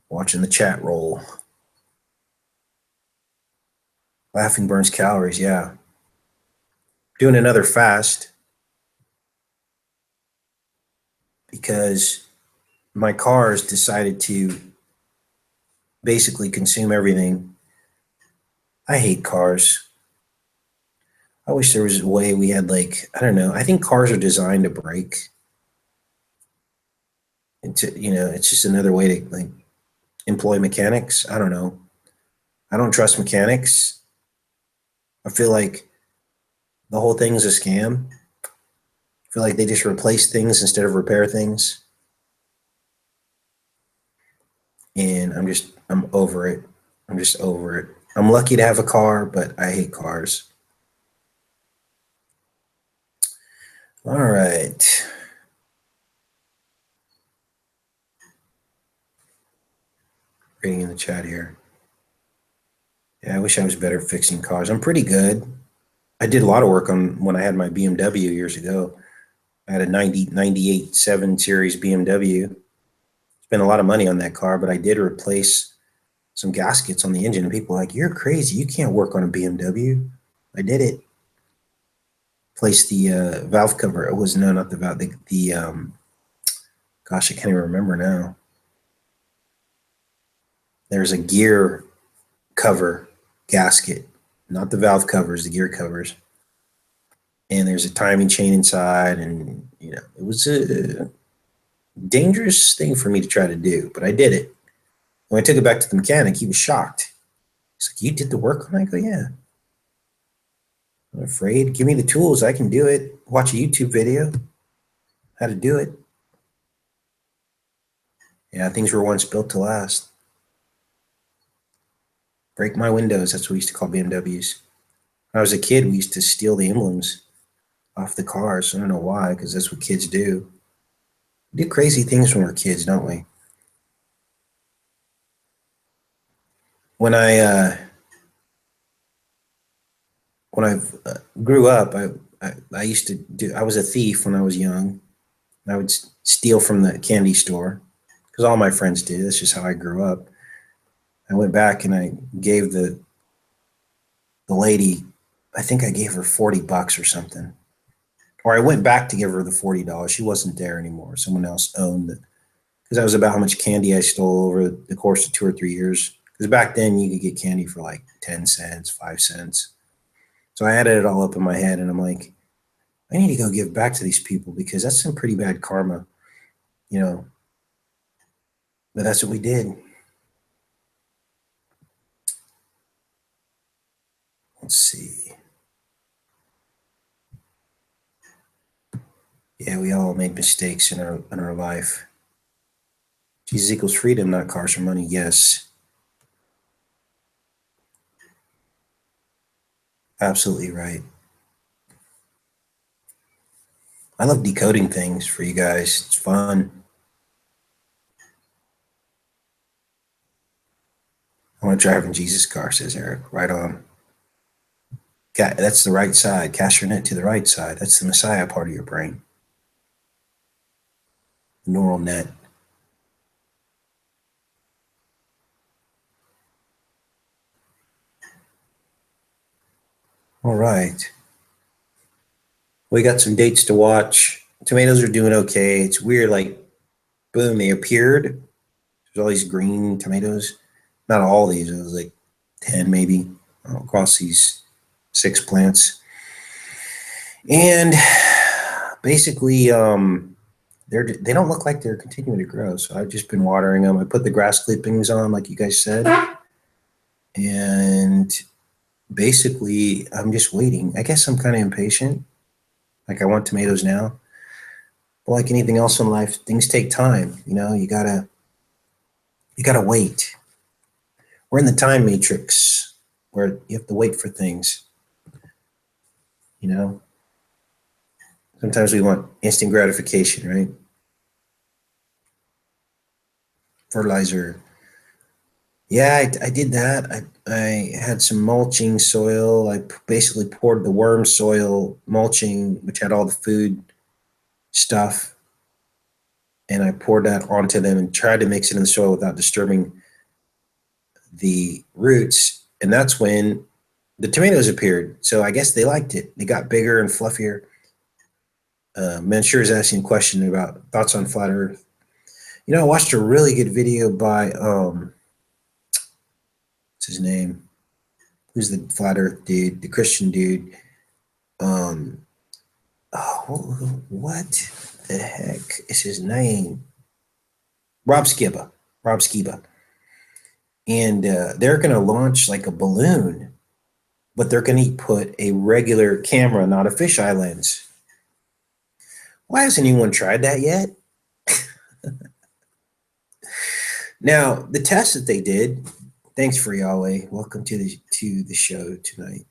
Watching the chat roll. Laughing burns calories, yeah. Doing another fast because my cars decided to basically consume everything. I hate cars. I wish there was a way we had, like, I don't know. I think cars are designed to break. And to, it's just another way to like employ mechanics. I don't know. I don't trust mechanics. I feel like the whole thing is a scam. I feel like they just replace things instead of repair things. And I'm over it. I'm just over it. I'm lucky to have a car, but I hate cars. All right. Reading in the chat here. Yeah, I wish I was better at fixing cars. I'm pretty good. I did a lot of work on when I had my BMW years ago. I had a 98 7 Series BMW. Spent a lot of money on that car, but I did replace some gaskets on the engine. And people were like, "You're crazy. You can't work on a BMW." I did it. Placed the valve cover. It was, no, not the valve. Gosh, I can't even remember now. There's a gear cover gasket, not the valve covers, the gear covers. And there's a timing chain inside, and it was a dangerous thing for me to try to do, but I did it. When I took it back to the mechanic, he was shocked. He's like, "You did the work on it?" I go, "Yeah." "I'm afraid. Give me the tools. I can do it. Watch a YouTube video how to do it." Yeah, things were once built to last. Break my windows. That's what we used to call BMWs. When I was a kid, we used to steal the emblems off the cars. I don't know why, because that's what kids do. We do crazy things when we're kids, don't we? When I grew up, I used to do. I was a thief when I was young. I would steal from the candy store because all my friends did. That's just how I grew up. I went back and I gave the lady, I think I gave her $40 or something. Or I went back to give her the $40. She wasn't there anymore. Someone else owned it. Because that was about how much candy I stole over the course of 2 or 3 years. Because back then you could get candy for like 10 cents, 5 cents. So I added it all up in my head and I'm like, I need to go give back to these people because that's some pretty bad karma, But that's what we did. Let's see. Yeah, we all made mistakes in our life. Jesus equals freedom, not cars or money. Yes. Absolutely right. I love decoding things for you guys. It's fun. I want to drive in Jesus' car, says Eric. Right on. That's the right side. Cast your net to the right side. That's the Messiah part of your brain. The neural net. All right. We got some dates to watch. Tomatoes are doing okay. It's weird, like, boom, they appeared. There's all these green tomatoes. Not all these, it was like 10 maybe across these 6 plants. And basically, they don't look like they're continuing to grow. So I've just been watering them. I put the grass clippings on, like you guys said, and basically, I'm just waiting. I guess I'm kind of impatient. Like I want tomatoes now. But like anything else in life, things take time. You know, you gotta wait. We're in the time matrix where you have to wait for things. You know, sometimes we want instant gratification, right? Fertilizer. Yeah, I did that. I had some mulching soil. I basically poured the worm soil mulching, which had all the food stuff, and I poured that onto them and tried to mix it in the soil without disturbing the roots. And that's when the tomatoes appeared. So I guess they liked it. They got bigger and fluffier. Mansur is asking a question about thoughts on flat Earth. You know, I watched a really good video by what's his name? Who's the flat Earth dude? The Christian dude. Um, what the heck is his name? Rob Skiba. Rob Skiba. And they're going to launch like a balloon, but they're going to put a regular camera, not a fisheye lens. Why hasn't anyone tried that yet? Now, the test that they did, thanks for Yahweh. Welcome to the show tonight.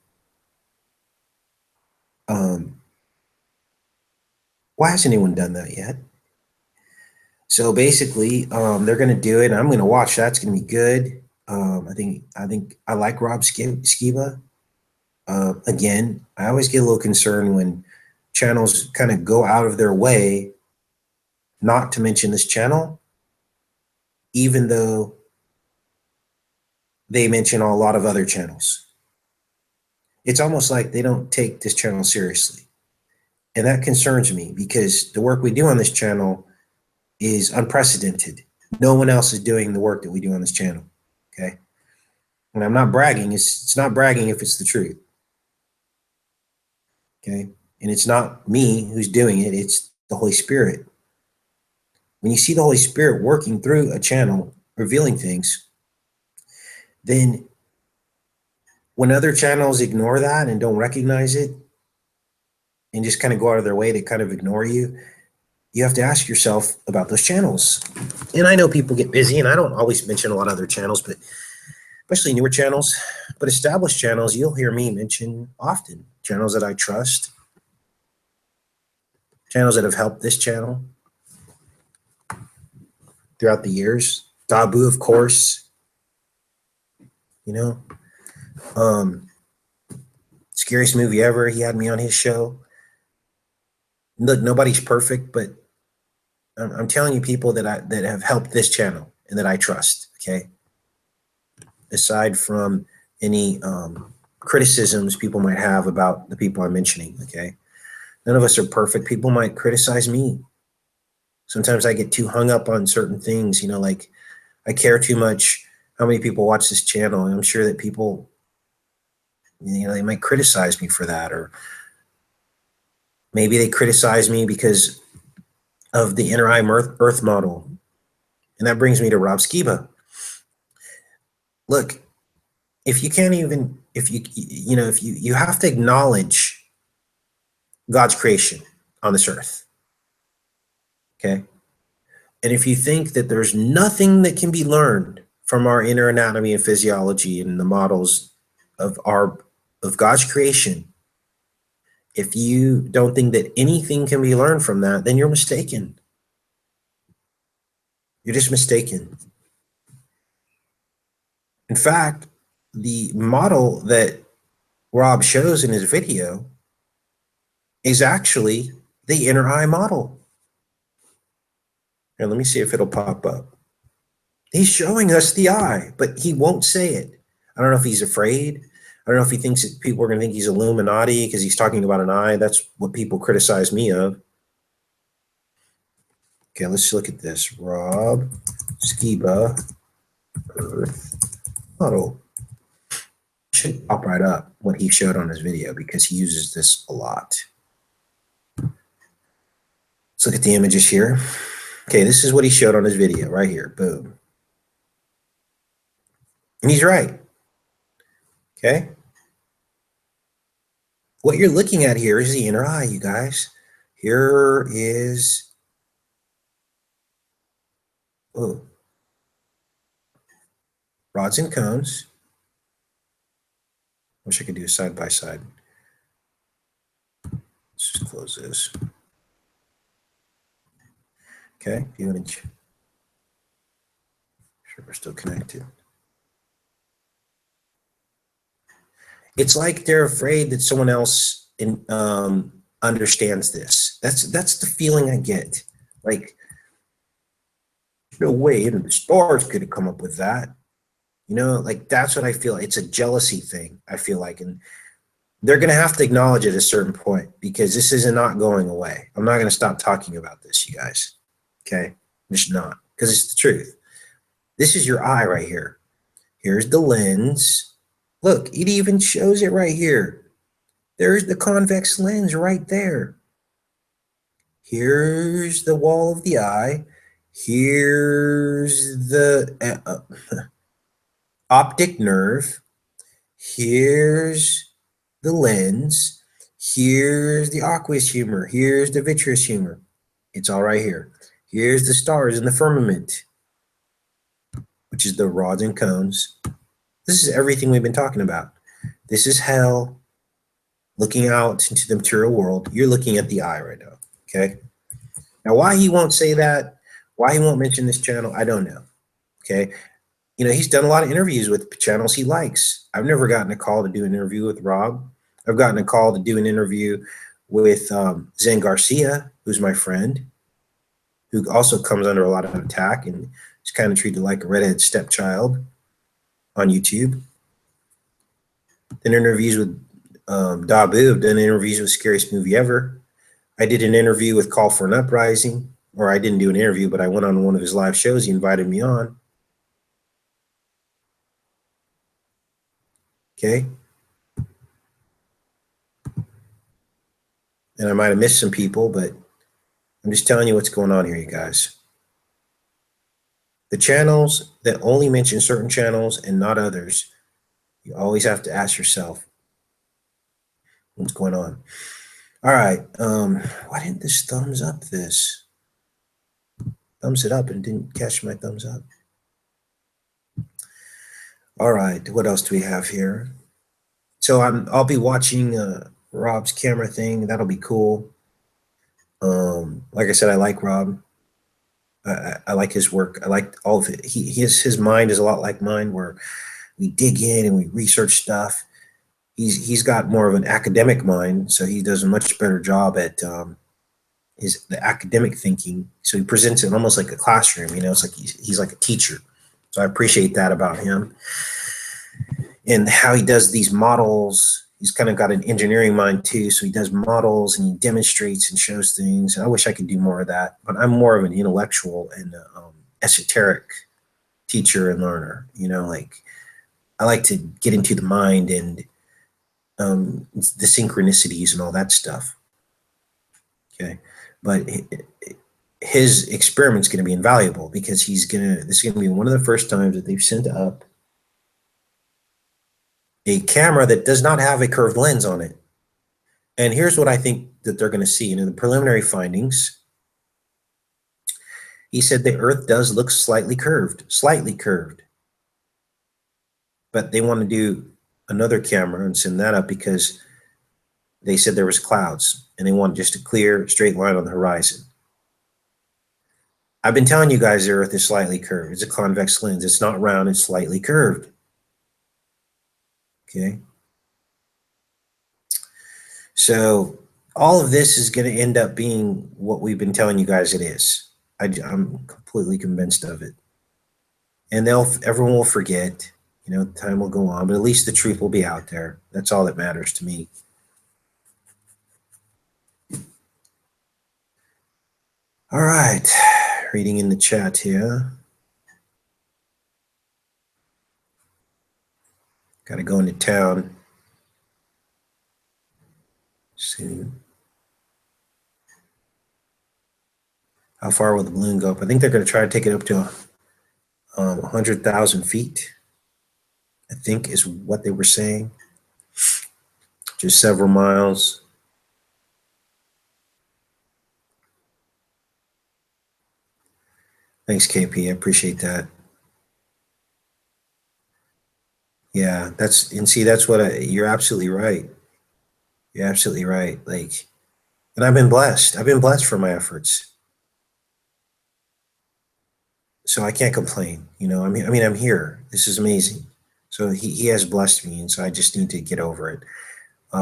Why hasn't anyone done that yet? So basically, they're going to do it. And I'm going to watch. That's going to be good. I think I like Rob Skiba. Again, I always get a little concerned when channels kind of go out of their way not to mention this channel, even though they mention a lot of other channels. It's almost like they don't take this channel seriously. And that concerns me because the work we do on this channel is unprecedented. No one else is doing the work that we do on this channel. Okay. And I'm not bragging. It's not bragging if it's the truth. Okay. And it's not me who's doing it. It's the Holy Spirit. When you see the Holy Spirit working through a channel, revealing things, then when other channels ignore that and don't recognize it and just kind of go out of their way to kind of ignore you, you have to ask yourself about those channels. And I know people get busy, and I don't always mention a lot of other channels, but especially newer channels, but established channels, you'll hear me mention often. Channels that I trust, channels that have helped this channel throughout the years. Dabu, of course, you know, scariest movie ever. He had me on his show. Look, nobody's perfect, but I'm telling you people that have helped this channel and that I trust. Okay. Aside from any criticisms people might have about the people I'm mentioning. Okay. None of us are perfect. People might criticize me. Sometimes I get too hung up on certain things, you know, like I care too much how many people watch this channel. And I'm sure that people, you know, they might criticize me for that, or maybe they criticize me because of the inner eye earth model. And that brings me to Rob Skiba. Look, if you can't even, if you have to acknowledge God's creation on this earth. Okay. And if you think that there's nothing that can be learned from our inner anatomy and physiology and the models of God's creation, if you don't think that anything can be learned from that, then you're mistaken. You're just mistaken. In fact, the model that Rob shows in his video is actually the inner eye model. Here, let me see if it'll pop up. He's showing us the eye, but he won't say it. I don't know if he's afraid. I don't know if he thinks that people are going to think he's Illuminati because he's talking about an eye. That's what people criticize me of. Okay, let's look at this. Rob Skiba Earth model. Should pop right up what he showed on his video because he uses this a lot. Let's look at the images here. Okay, this is what he showed on his video right here. Boom. And he's right. Okay. What you're looking at here is the inner eye, you guys. Here is, oh, rods and cones. Wish I could do a side by side. Let's just close this. Okay, view image. Sure, we're still connected. It's like they're afraid that someone else understands this. That's the feeling I get. Like, no way, even the stars could have come up with that. You know, like that's what I feel. It's a jealousy thing, I feel like. And they're going to have to acknowledge it at a certain point because this is not going away. I'm not going to stop talking about this, you guys. Okay? I'm just not, because it's the truth. This is your eye right here. Here's the lens. Look, it even shows it right here. There's the convex lens right there. Here's the wall of the eye. Here's the optic nerve. Here's the lens. Here's the aqueous humor. Here's the vitreous humor. It's all right here. Here's the stars in the firmament, which is the rods and cones. This is everything we've been talking about. This is hell. Looking out into the material world. You're looking at the eye right now. Okay. Now, why he won't say that, why he won't mention this channel, I don't know. Okay. You know, he's done a lot of interviews with channels he likes. I've never gotten a call to do an interview with Rob. I've gotten a call to do an interview with Zen Garcia, who's my friend, who also comes under a lot of attack and is kind of treated like a redhead stepchild on YouTube. Then interviews with Dabu. I've done interviews with Scariest Movie Ever. I did an interview with Call for an Uprising, or I didn't do an interview, but I went on one of his live shows. He invited me on. Okay. And I might have missed some people, but I'm just telling you what's going on here, you guys. The channels that only mention certain channels and not others, you always have to ask yourself, what's going on? All right. Why didn't this thumbs up this? Thumbs it up and didn't catch my thumbs up. All right. What else do we have here? So I'll be watching Rob's camera thing. That'll be cool. Like I said, I like Rob. I like his work. I like all of it. His mind is a lot like mine, where we dig in and we research stuff. He's got more of an academic mind, so he does a much better job at the academic thinking. So he presents it almost like a classroom. You know, it's like he's like a teacher. So I appreciate that about him, and how he does these models. He's kind of got an engineering mind too, so he does models and he demonstrates and shows things. And I wish I could do more of that, but I'm more of an intellectual and esoteric teacher and learner. You know, like I like to get into the mind and the synchronicities and all that stuff. Okay, but his experiment's going to be invaluable because this is going to be one of the first times that they've sent up a camera that does not have a curved lens on it. And here's what I think that they're going to see. In the preliminary findings, he said the Earth does look slightly curved. But they want to do another camera and send that up because they said there was clouds and they wanted just a clear, straight line on the horizon. I've been telling you guys the Earth is slightly curved. It's a convex lens. It's not round. It's slightly curved. Okay. So all of this is going to end up being what we've been telling you guys it is. I'm completely convinced of it. And everyone will forget, you know, time will go on, but at least the truth will be out there. That's all that matters to me. All right, reading in the chat here. Got to go into town soon. How far will the balloon go up? I think they're going to try to take it up to 100,000 feet, I think is what they were saying. Just several miles. Thanks, KP. I appreciate that. Yeah, that's what you're absolutely right. You're absolutely right. Like, and I've been blessed. I've been blessed for my efforts. So I can't complain. I'm here. This is amazing. So he has blessed me. And so I just need to get over it.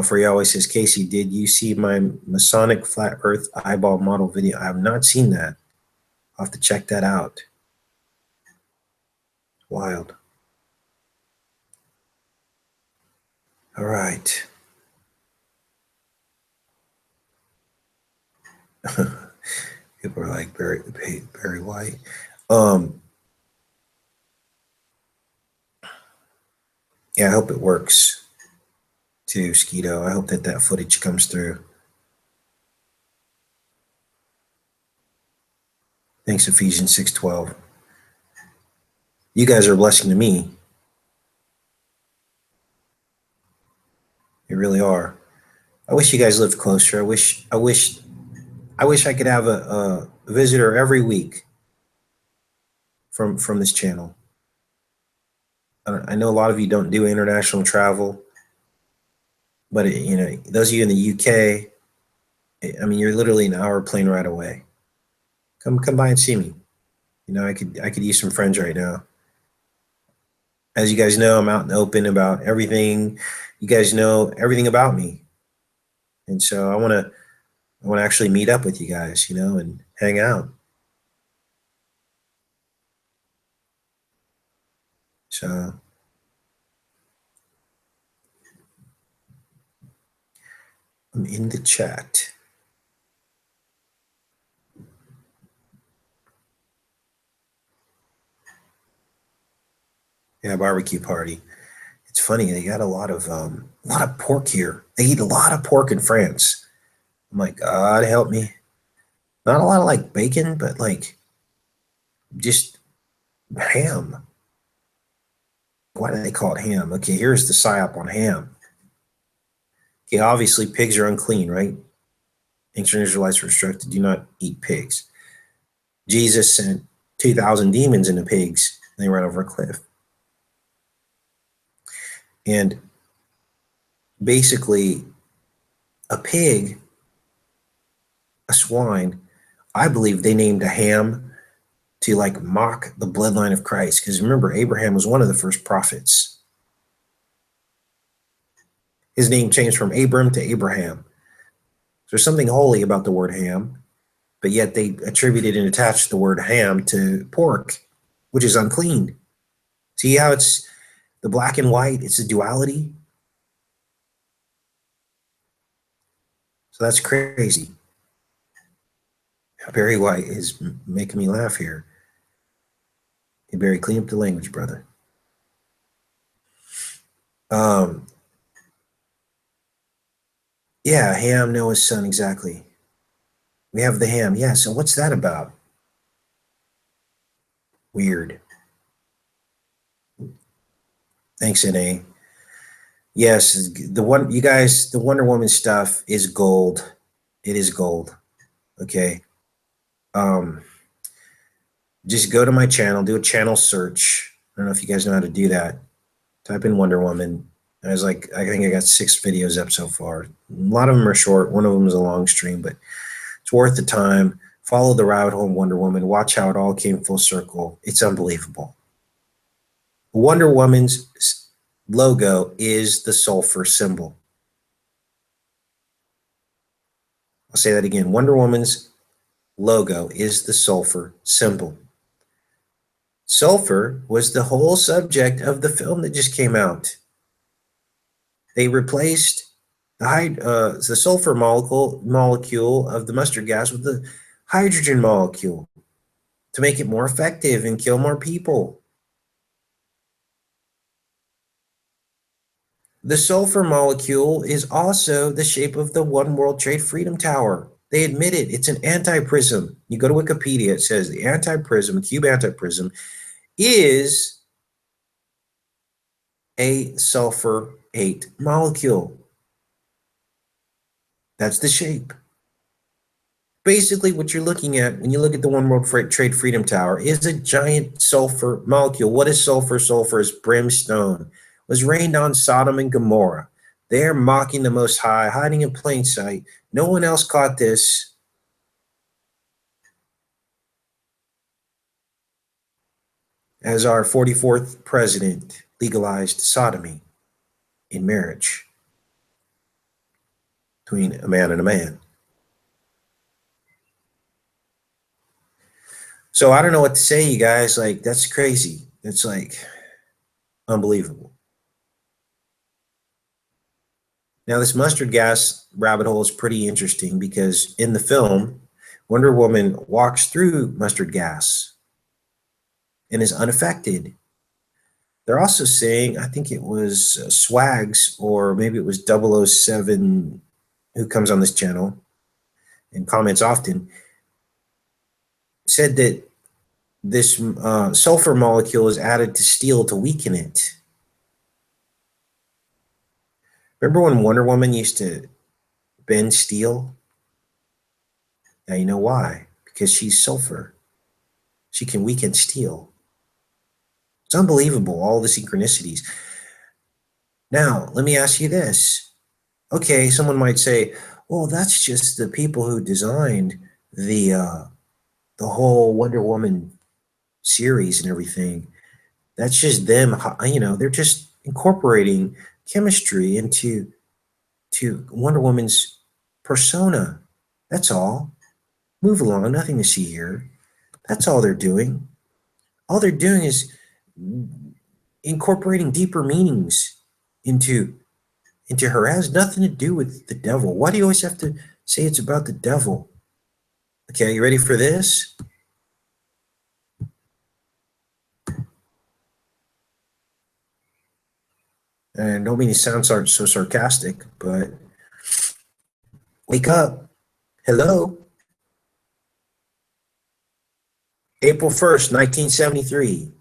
For you always says, Casey, did you see my Masonic flat earth eyeball model video? I have not seen that. I'll have to check that out. Wild. All right. People are like Barry White. Yeah, I hope it works too, Skeeto. I hope that footage comes through. Thanks, Ephesians 6:12. You guys are a blessing to me. You really are. I wish you guys lived closer. I wish I could have a visitor every week from this channel. I know a lot of you don't do international travel, but those of you in the UK, I mean, you're literally an hour plane ride away. Come by and see me. I could use some friends right now. As you guys know, I'm out and open about everything. You guys know everything about me, and so I want to actually meet up with you guys, and hang out. So I'm in the chat. Yeah, barbecue party. It's funny, they got a lot of pork here. They eat a lot of pork in France. I'm like, God help me. Not a lot of like bacon, but like just ham. Why do they call it ham? Okay, here's the psyop on ham. Okay, obviously pigs are unclean, right? Ancient Israelites were instructed, do not eat pigs. Jesus sent 2,000 demons into pigs, and they ran over a cliff. And basically, a pig, a swine, I believe they named a ham to like mock the bloodline of Christ. Because remember, Abraham was one of the first prophets. His name changed from Abram to Abraham. There's something holy about the word ham, but yet they attributed and attached the word ham to pork, which is unclean. See how it's the black and white? It's a duality. So that's crazy. Barry White is making me laugh here. Hey, Barry, clean up the language, brother. Yeah, Ham, Noah's son, exactly. We have the ham. Yeah, so what's that about? Weird. Thanks, NA. Yes, the Wonder Woman stuff is gold. It is gold. Okay. Just go to my channel, do a channel search. I don't know if you guys know how to do that. Type in Wonder Woman. I think I got 6 videos up so far. A lot of them are short. One of them is a long stream, but it's worth the time. Follow the route home Wonder Woman. Watch how it all came full circle. It's unbelievable. Wonder Woman's logo is the sulfur symbol. I'll say that again. Wonder Woman's logo is the sulfur symbol. Sulfur was the whole subject of the film that just came out. They replaced the sulfur molecule of the mustard gas with the hydrogen molecule to make it more effective and kill more people. The sulfur molecule is also the shape of the One World Trade Freedom Tower. They admit it. It's an antiprism. You go to Wikipedia, it says the antiprism, cube antiprism, is a sulfur 8 molecule. That's the shape. Basically, what you're looking at when you look at the One World Trade Freedom Tower is a giant sulfur molecule. What is sulfur? Sulfur is brimstone. It was rained on Sodom and Gomorrah. They're mocking the Most High, hiding in plain sight. No one else caught this. As our 44th president legalized sodomy in marriage between a man and a man. So I don't know what to say, you guys. Like, that's crazy. It's like unbelievable. Now, this mustard gas rabbit hole is pretty interesting because in the film, Wonder Woman walks through mustard gas and is unaffected. They're also saying, I think it was Swags, or maybe it was 007, who comes on this channel and comments often, said that this sulfur molecule is added to steel to weaken it. Remember when Wonder Woman used to bend steel? Now you know why. Because she's sulfur. She can weaken steel. It's unbelievable, all the synchronicities. Now, let me ask you this. Okay, someone might say, well, that's just the people who designed the whole Wonder Woman series and everything. That's just them, they're just incorporating chemistry into Wonder Woman's persona. That's all. Move along, nothing to see here. That's all they're doing. All they're doing is incorporating deeper meanings into her. It has nothing to do with the devil. Why do you always have to say it's about the devil? Okay, you ready for this? And I don't mean to sound so sarcastic, but wake up. Hello. April 1st, 1973.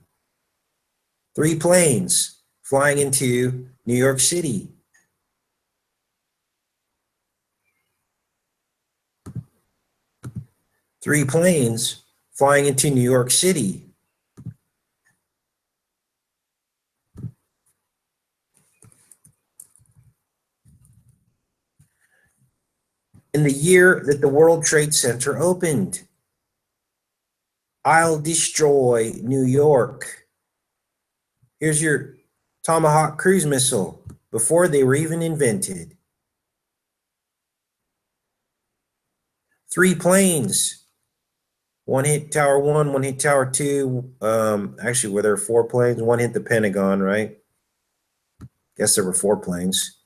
3 planes flying into New York City. Three planes flying into New York City. In the year that the World Trade Center opened. I'll destroy New York. Here's your Tomahawk cruise missile before they were even invented. 3 planes. One hit Tower 1, one hit Tower 2. Actually, were there 4 planes? One hit the Pentagon, right? Guess there were 4 planes.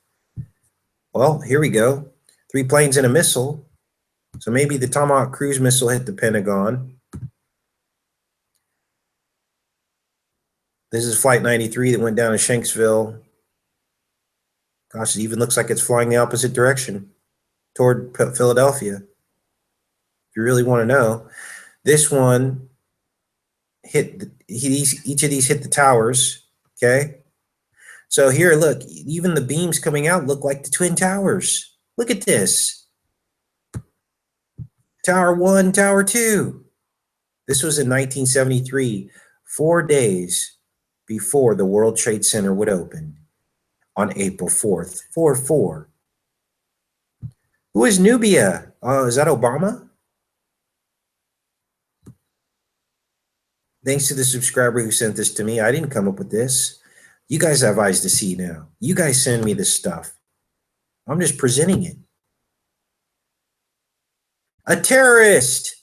Well, here we go. 3 planes and a missile. So maybe the Tomahawk cruise missile hit the Pentagon. This is Flight 93 that went down to Shanksville. Gosh, it even looks like it's flying the opposite direction toward Philadelphia. If you really want to know, this one hit each of these hit the towers. Okay, so here, look, even the beams coming out look like the Twin Towers. Look at this. Tower 1, Tower 2. This was in 1973, 4 days before the World Trade Center would open on April 4th, 4-4. Who is Nubia? Is that Obama? Thanks to the subscriber who sent this to me. I didn't come up with this. You guys have eyes to see now. You guys send me this stuff. I'm just presenting it. A terrorist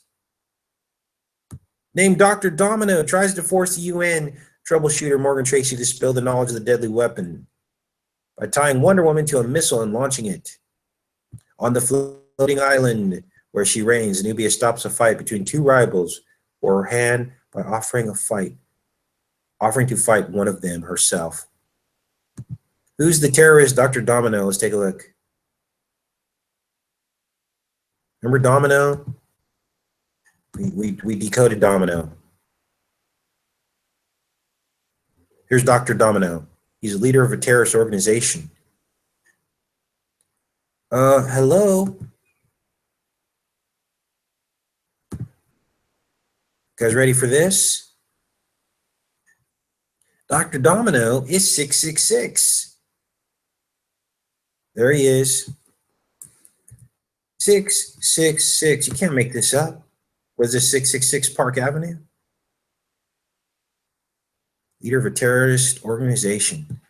named Dr. Domino tries to force the UN troubleshooter Morgan Tracy to spill the knowledge of the deadly weapon by tying Wonder Woman to a missile and launching it. On the floating island where she reigns, Nubia stops a fight between 2 rivals for her hand by offering to fight one of them herself. Who's the terrorist Dr. Domino? Let's take a look. Remember Domino? We decoded Domino. Here's Dr. Domino. He's a leader of a terrorist organization. Hello? Guys ready for this? Dr. Domino is 666. There he is. 666. You can't make this up. Was this 666 Park Avenue? Leader of a terrorist organization.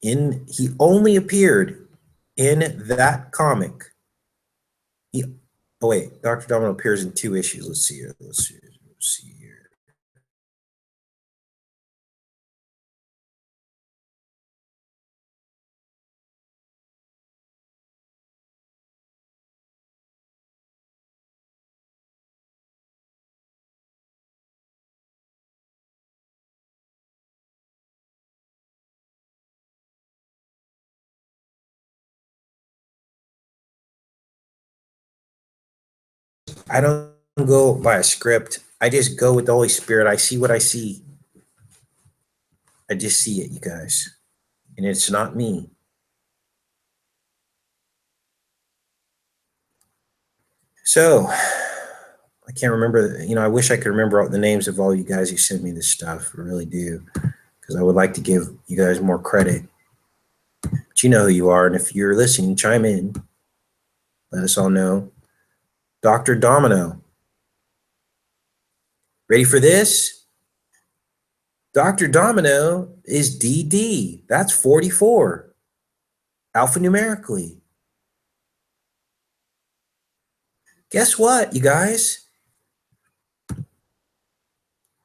He only appeared in that comic. Oh wait, Dr. Domino appears in 2 issues. Let's see here. Let's see here. I don't go by a script. I just go with the Holy Spirit. I see what I see. I just see it, you guys. And it's not me. So, I can't remember, I wish I could remember all the names of all you guys who sent me this stuff. I really do. Because I would like to give you guys more credit. But you know who you are. And if you're listening, chime in. Let us all know. Dr. Domino. Ready for this? Dr. Domino is DD. That's 44. Alphanumerically. Guess what, you guys?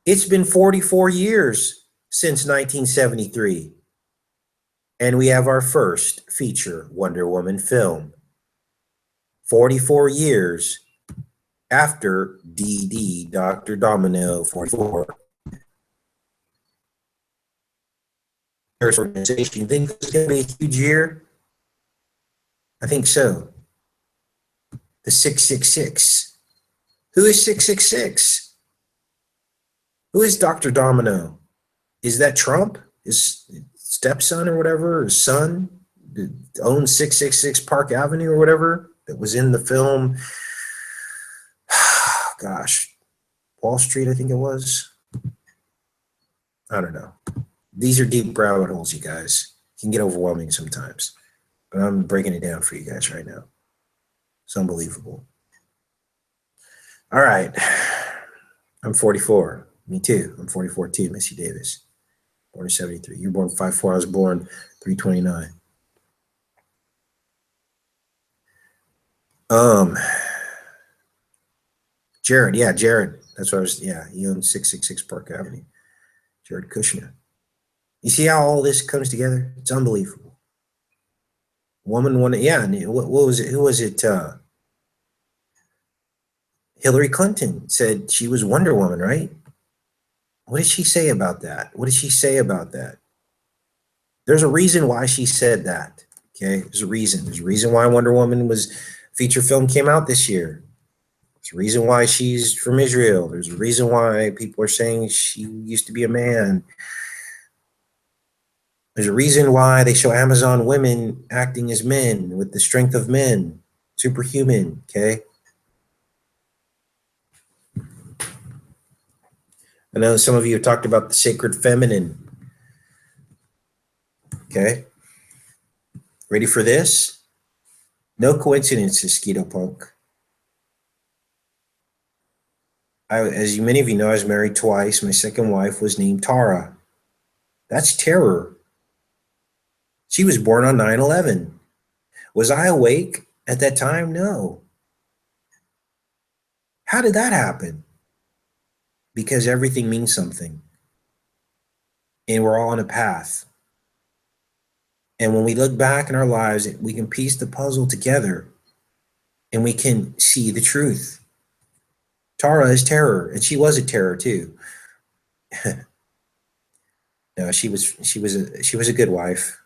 It's been 44 years since 1973. And we have our first feature Wonder Woman film. 44 years after DD, Dr. Domino 44. Organization. You think this is going to be a huge year? I think so. The 666. Who is 666? Who is Dr. Domino? Is that Trump? His stepson or whatever? His son? Owns 666 Park Avenue or whatever? That was in the film. Gosh. Wall Street, I think it was. I don't know. These are deep rabbit holes, you guys. It can get overwhelming sometimes. But I'm breaking it down for you guys right now. It's unbelievable. All right. I'm 44. Me too. I'm 44 too, Missy Davis. Born in 73. You were born 5'4". I was born 329. Jared. Yeah, Jared. That's what I was. Yeah, he owns 666 Park Avenue. Jared Kushner. You see how all this comes together? It's unbelievable. Woman wanted, yeah, what was it? Who was it? Hillary Clinton said she was Wonder Woman, right? What did she say about that? What did she say about that? There's a reason why she said that. Okay, there's a reason. There's a reason why Wonder Woman feature film came out this year. There's a reason why she's from Israel. There's a reason why people are saying she used to be a man. There's a reason why they show Amazon women acting as men with the strength of men, superhuman, okay? I know some of you have talked about the sacred feminine, okay? Ready for this? No coincidence, Skeeto Punk. As many of you know, I was married twice. My second wife was named Tara. That's terror. She was born on 9/11. Was I awake at that time? No. How did that happen? Because everything means something. And we're all on a path. And when we look back in our lives, we can piece the puzzle together and we can see the truth. Tara is terror, and she was a terror too. No, she was a good wife.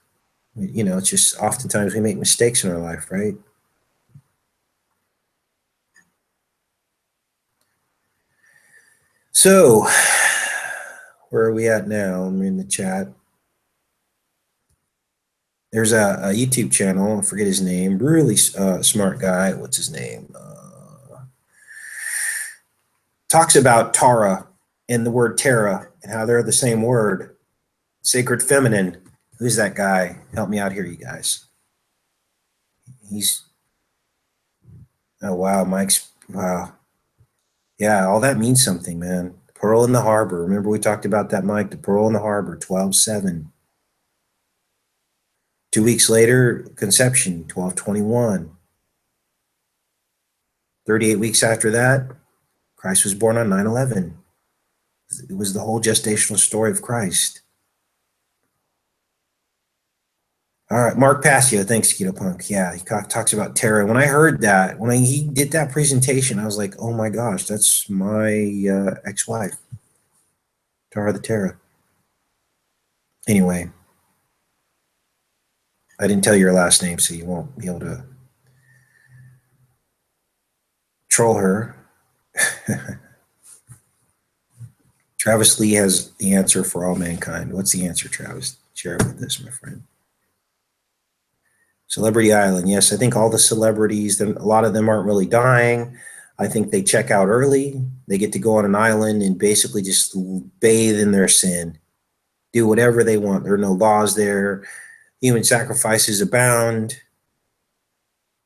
It's just oftentimes we make mistakes in our life, right? So, where are we at now? I'm in the chat. There's a YouTube channel. I forget his name. Really smart guy. What's his name? Talks about Tara and the word Terra and how they're the same word. Sacred feminine. Who's that guy? Help me out here, you guys. He's, oh wow, Mike's, wow. Yeah, all that means something, man. Pearl in the harbor. Remember we talked about that, Mike? The pearl in the harbor, 12/7. 2 weeks later, conception, 12/21. 38 weeks after that, Christ was born on 9/11. It was the whole gestational story of Christ. All right, Mark Passio, thanks, Keto Punk. Yeah, he talks about Terra. When I heard that, he did that presentation, I was like, oh my gosh, that's my ex-wife, Tara the Terra. Anyway, I didn't tell you your last name, so you won't be able to troll her. Travis Lee has the answer for all mankind. What's the answer, Travis? Share it with us, my friend. Celebrity Island. Yes, I think all the celebrities, a lot of them aren't really dying. I think they check out early. They get to go on an island and basically just bathe in their sin, do whatever they want. There are no laws there. Human sacrifices abound.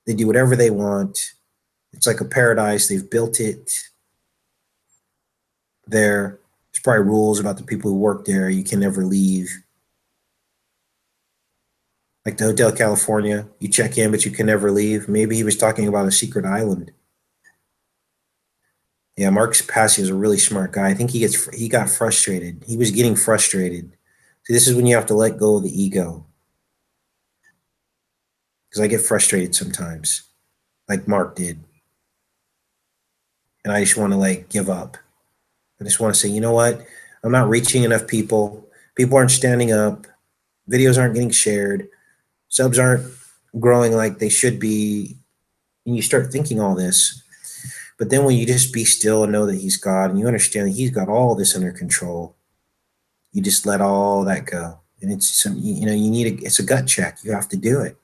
They do whatever they want. It's like a paradise. They've built it there. There's probably rules about the people who work there. You can never leave. Like the Hotel California, you check in, but you can never leave. Maybe he was talking about a secret island. Yeah, Mark Passio is a really smart guy. I think he got frustrated. He was getting frustrated. See, this is when you have to let go of the ego. Because I get frustrated sometimes, like Mark did. And I just want to like give up. I just want to say, you know what? I'm not reaching enough people. People aren't standing up. Videos aren't getting shared. Subs aren't growing like they should be. And you start thinking all this. But then when you just be still and know that he's God and you understand that he's got all this under control, you just let all that go. And it's, you know, it's a gut check. You have to do it.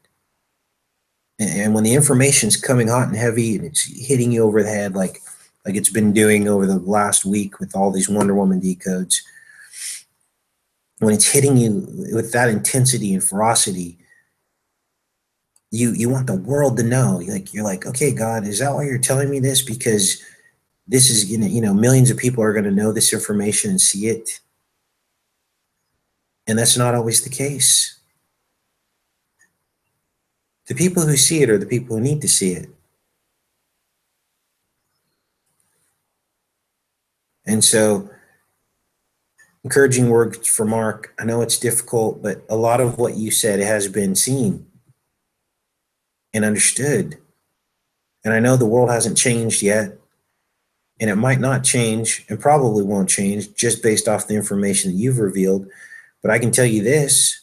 And when the information's coming hot and heavy and it's hitting you over the head, like it's been doing over the last week with all these Wonder Woman decodes, when it's hitting you with that intensity and ferocity, you want the world to know. You're like, okay, God, is that why you're telling me this? Because this is gonna, you know, millions of people are gonna know this information and see it. And that's not always the case. The people who see it are the people who need to see it. And so, encouraging words for Mark. I know it's difficult, but a lot of what you said has been seen and understood. And I know the world hasn't changed yet, and it might not change and probably won't change just based off the information that you've revealed. But I can tell you this,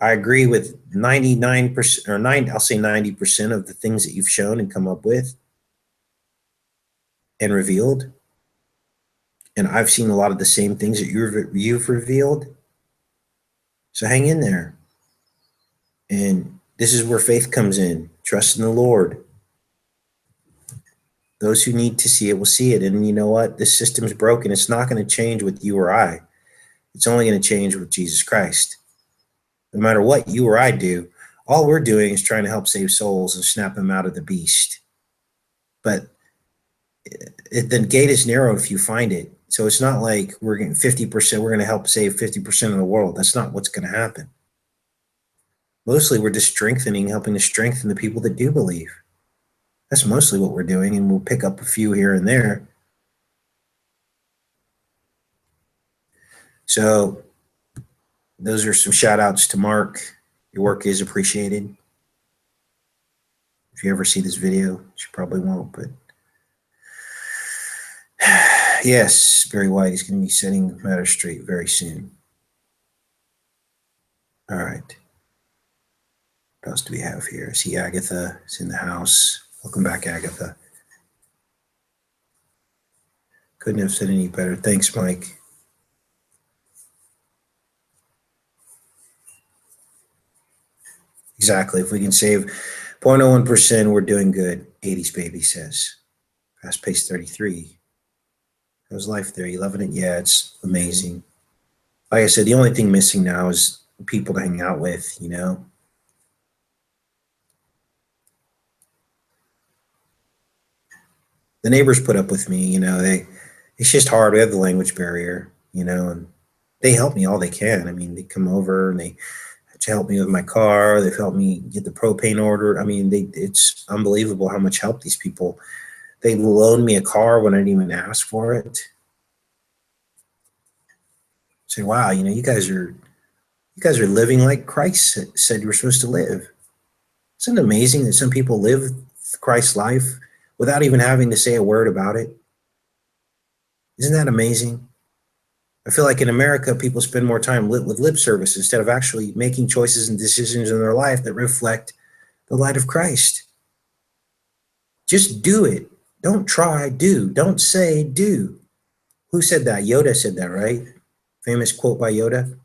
I agree with 99% or I'll say 90% of the things that you've shown and come up with and revealed. And I've seen a lot of the same things that you've revealed. So hang in there. And this is where faith comes in. Trust in the Lord. Those who need to see it will see it. And you know what? This system's broken. It's not going to change with you or I. It's only going to change with Jesus Christ. No matter what you or I do, all we're doing is trying to help save souls and snap them out of the beast. But the gate is narrow if you find it. So it's not like we're getting 50%, we're going to help save 50% of the world. That's not what's going to happen. Mostly we're just helping to strengthen the people that do believe. That's mostly what we're doing, and we'll pick up a few here and there. So those are some shout outs to Mark. Your work is appreciated. If you ever see this video, you probably won't, but yes, Barry White is going to be setting matters straight very soon. All right. What else do we have here? I see Agatha is in the house. Welcome back, Agatha. Couldn't have said any better. Thanks, Mike. Exactly. If we can save 0.01%, we're doing good, 80s baby says. Fast pace 33. How's life there? You loving it? Yeah, it's amazing. Like I said, the only thing missing now is people to hang out with, you know? The neighbors put up with me, you know, it's just hard. We have the language barrier, you know, and they help me all they can. I mean, they come over and they help me with my car. They've helped me get the propane ordered. I mean, it's unbelievable how much help these people. They loaned me a car when I didn't even ask for it. Say, wow, you know, you guys are living like Christ said you were supposed to live. Isn't it amazing that some people live Christ's life without even having to say a word about it? Isn't that amazing? I feel like in America, people spend more time with lip service instead of actually making choices and decisions in their life that reflect the light of Christ. Just do it. Don't try, do. Don't say, do. Who said that? Yoda said that, right? Famous quote by Yoda.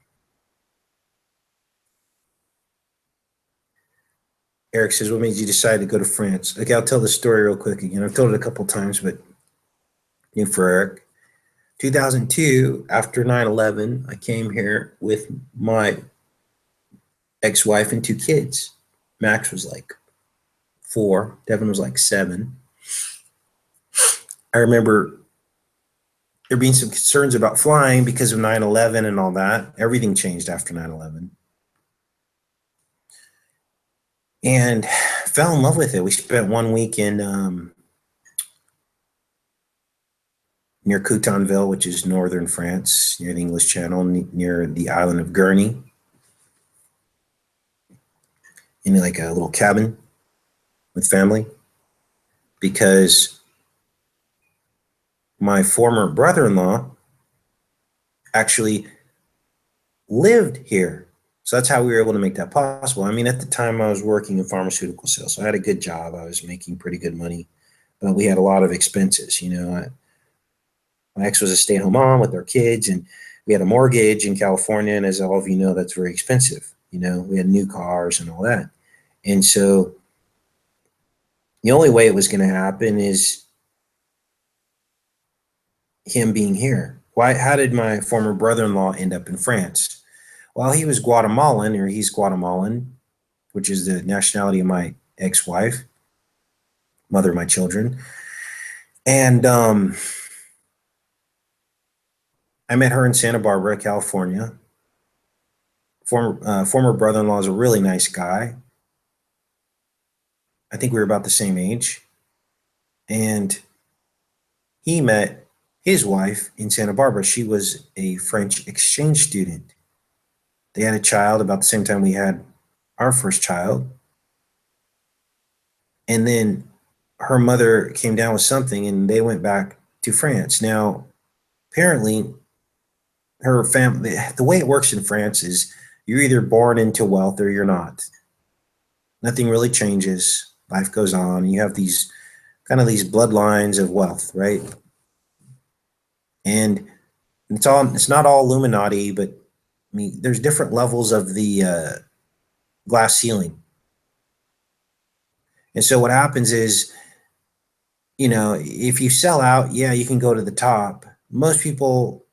Eric says, what made you decide to go to France? Okay, I'll tell the story real quick again. I've told it a couple times, but new for Eric. 2002, after 9/11, I came here with my ex-wife and 2 kids. Max was like 4. Devin was like 7. I remember there being some concerns about flying because of 9/11 and all that. Everything changed after 9/11. And fell in love with it. We spent 1 week in near Coutonville, which is northern France, near the English Channel, near the island of Gurney, in like a little cabin with family, because my former brother-in-law actually lived here. So that's how we were able to make that possible. I mean, at the time I was working in pharmaceutical sales, so I had a good job. I was making pretty good money, but we had a lot of expenses. You know, my ex was a stay-at-home mom with our kids, and we had a mortgage in California. And as all of you know, that's very expensive. You know, we had new cars and all that. And so the only way it was going to happen is him being here. Why? How did my former brother-in-law end up in France? Well, he was Guatemalan, or he's Guatemalan, which is the nationality of my ex-wife, mother of my children. And I met her in Santa Barbara, California. Former brother-in-law is a really nice guy. I think we were about the same age. And he met his wife in Santa Barbara. She was a French exchange student. They had a child about the same time we had our first child. And then her mother came down with something and they went back to France. Now, apparently, her family, the way it works in France is you're either born into wealth or you're not. Nothing really changes. Life goes on. You have these kind of these bloodlines of wealth, right? And it's not all Illuminati, but I mean, there's different levels of the glass ceiling. And so what happens is, you know, if you sell out, yeah, you can go to the top. Most people,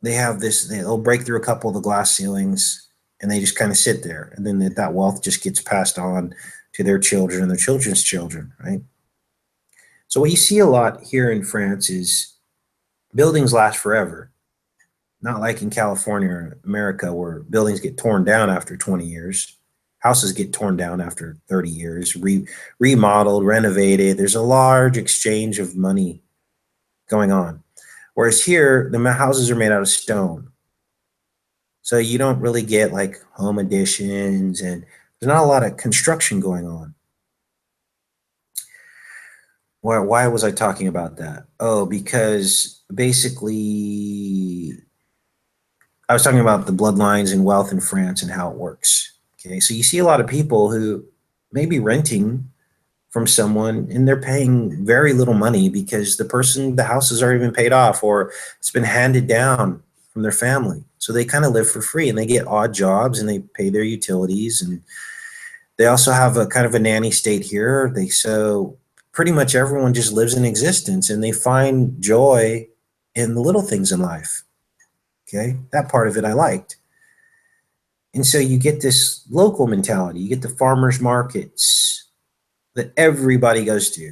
they have this, they'll break through a couple of the glass ceilings and they just kind of sit there. And then that wealth just gets passed on to their children and their children's children, right? So what you see a lot here in France is buildings last forever. Not like in California or America where buildings get torn down after 20 years. Houses get torn down after 30 years, remodeled, renovated. There's a large exchange of money going on. Whereas here, the houses are made out of stone. So you don't really get like home additions, and there's not a lot of construction going on. Why was I talking about that? Oh, because basically I was talking about the bloodlines and wealth in France and how it works. Okay, so you see a lot of people who may be renting from someone, and they're paying very little money because the house has already been paid off, or it's been handed down from their family. So they kind of live for free, and they get odd jobs, and they pay their utilities, and they also have a kind of a nanny state here. So pretty much everyone just lives in existence, and they find joy in the little things in life. Okay, that part of it I liked. And so you get this local mentality. You get the farmers markets that everybody goes to.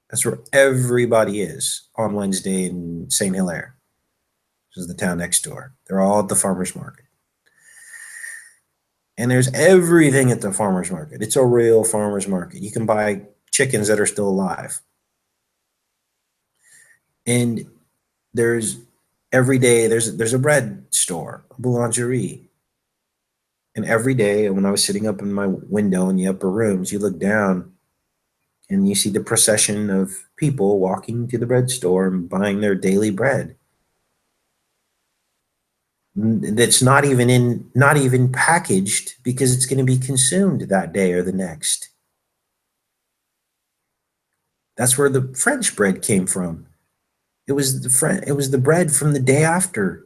That's where everybody is on Wednesday in St. Hilaire, which is the town next door. They're all at the farmers market. And there's everything at the farmers market. It's a real farmers market. You can buy chickens that are still alive. And there's every day there's a bread store, a boulangerie. And every day when I was sitting up in my window in the upper rooms, you look down and you see the procession of people walking to the bread store and buying their daily bread. That's not even packaged because it's going to be consumed that day or the next. That's where the French bread came from. It was the bread from the day after.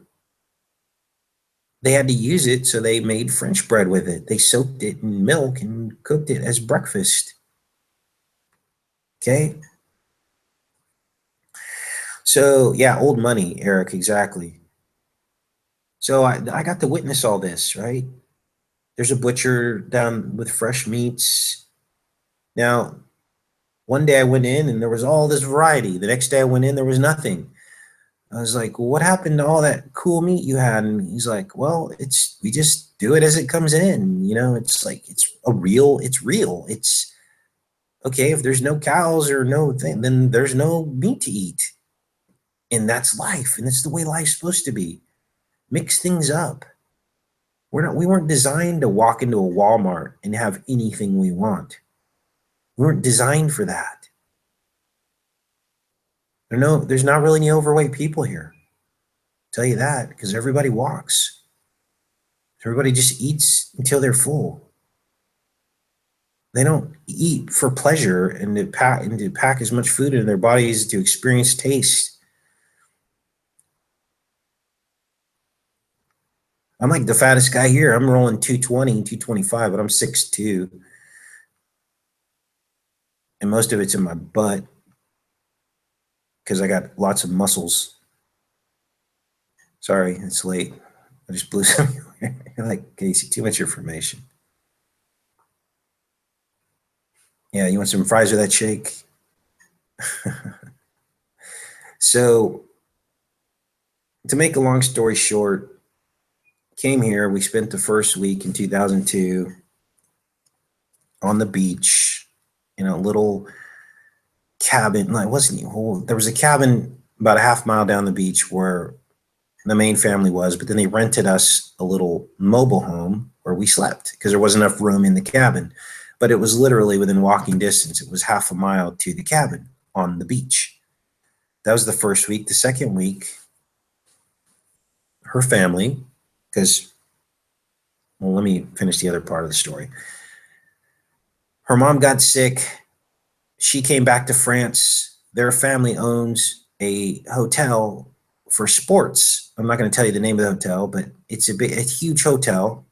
They had to use it, so they made French bread with it. They soaked it in milk and cooked it as breakfast. Okay? So, yeah, old money, Eric, exactly. So I got to witness all this, right? There's a butcher down with fresh meats. Now, one day I went in and there was all this variety. The next day I went in, there was nothing. I was like, well, what happened to all that cool meat you had? And he's like, well, we just do it as it comes in. It's like, it's real. It's okay. If there's no cows or no thing, then there's no meat to eat. And that's life. And it's the way life's supposed to be. Mix things up. We weren't designed to walk into a Walmart and have anything we want. We weren't designed for that. There's not really any overweight people here. I'll tell you that, because everybody walks. Everybody just eats until they're full. They don't eat for pleasure and to pack as much food in their bodies to experience taste. I'm like the fattest guy here. I'm rolling 220, 225, but I'm 6'2". And most of it's in my butt because I got lots of muscles. Sorry, it's late. I just blew some. You're like, Casey, too much information. Yeah, you want some fries with that shake? So, to make a long story short, came here. We spent the first week in 2002 on the beach in a little cabin. No, it wasn't. There was a cabin about a half mile down the beach where the main family was, but then they rented us a little mobile home where we slept because there wasn't enough room in the cabin. But it was literally within walking distance. It was half a mile to the cabin on the beach. That was the first week. The second week, her family, let me finish the other part of the story. Her mom got sick. She came back to France. Their family owns a hotel for sports. I'm not going to tell you the name of the hotel, but it's a huge hotel.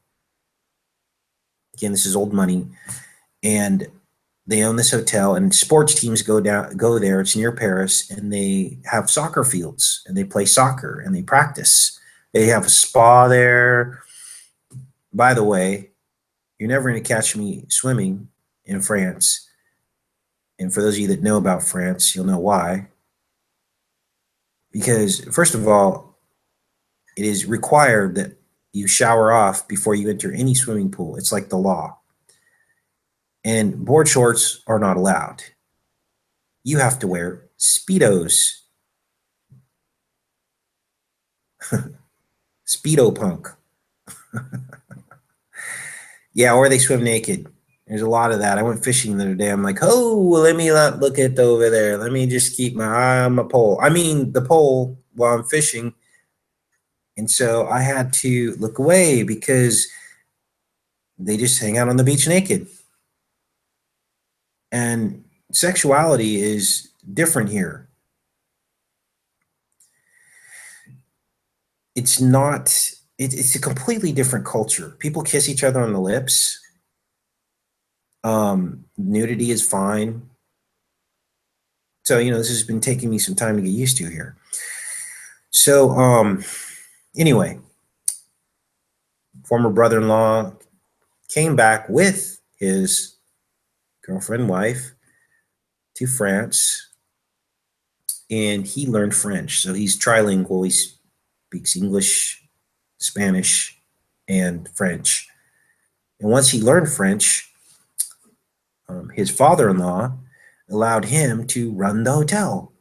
Again, this is old money. And they own this hotel, and sports teams go there. It's near Paris, and they have soccer fields, and they play soccer, and they practice. They have a spa there. By the way, you're never going to catch me swimming in France. And for those of you that know about France, you'll know why. Because, first of all, it is required that you shower off before you enter any swimming pool. It's like the law. And board shorts are not allowed. You have to wear Speedos. Speedo punk. Yeah, or they swim naked. There's a lot of that. I went fishing the other day. I'm like, oh, let me not look at over there. Let me just keep my eye on my pole. I mean, the pole while I'm fishing. And so I had to look away because they just hang out on the beach naked. And sexuality is different here. It's not, it's a completely different culture. People kiss each other on the lips. Nudity is fine. So, this has been taking me some time to get used to here. So, anyway, former brother-in-law came back with his girlfriend, wife, to France, and he learned French. So he's trilingual. He speaks English, Spanish, and French. And once he learned French, his father-in-law allowed him to run the hotel.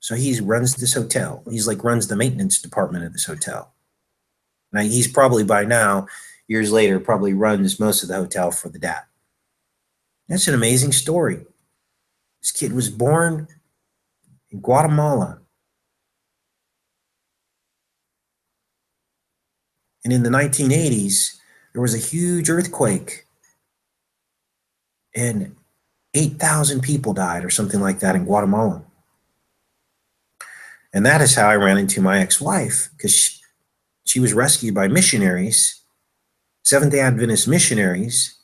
So he runs this hotel. He's like runs the maintenance department of this hotel. Now he's probably by now, years later, probably runs most of the hotel for the dad. That's an amazing story. This kid was born in Guatemala. And in the 1980s, there was a huge earthquake. And 8,000 people died or something like that in Guatemala. And that is how I ran into my ex-wife, because she was rescued by missionaries, Seventh-day Adventist missionaries.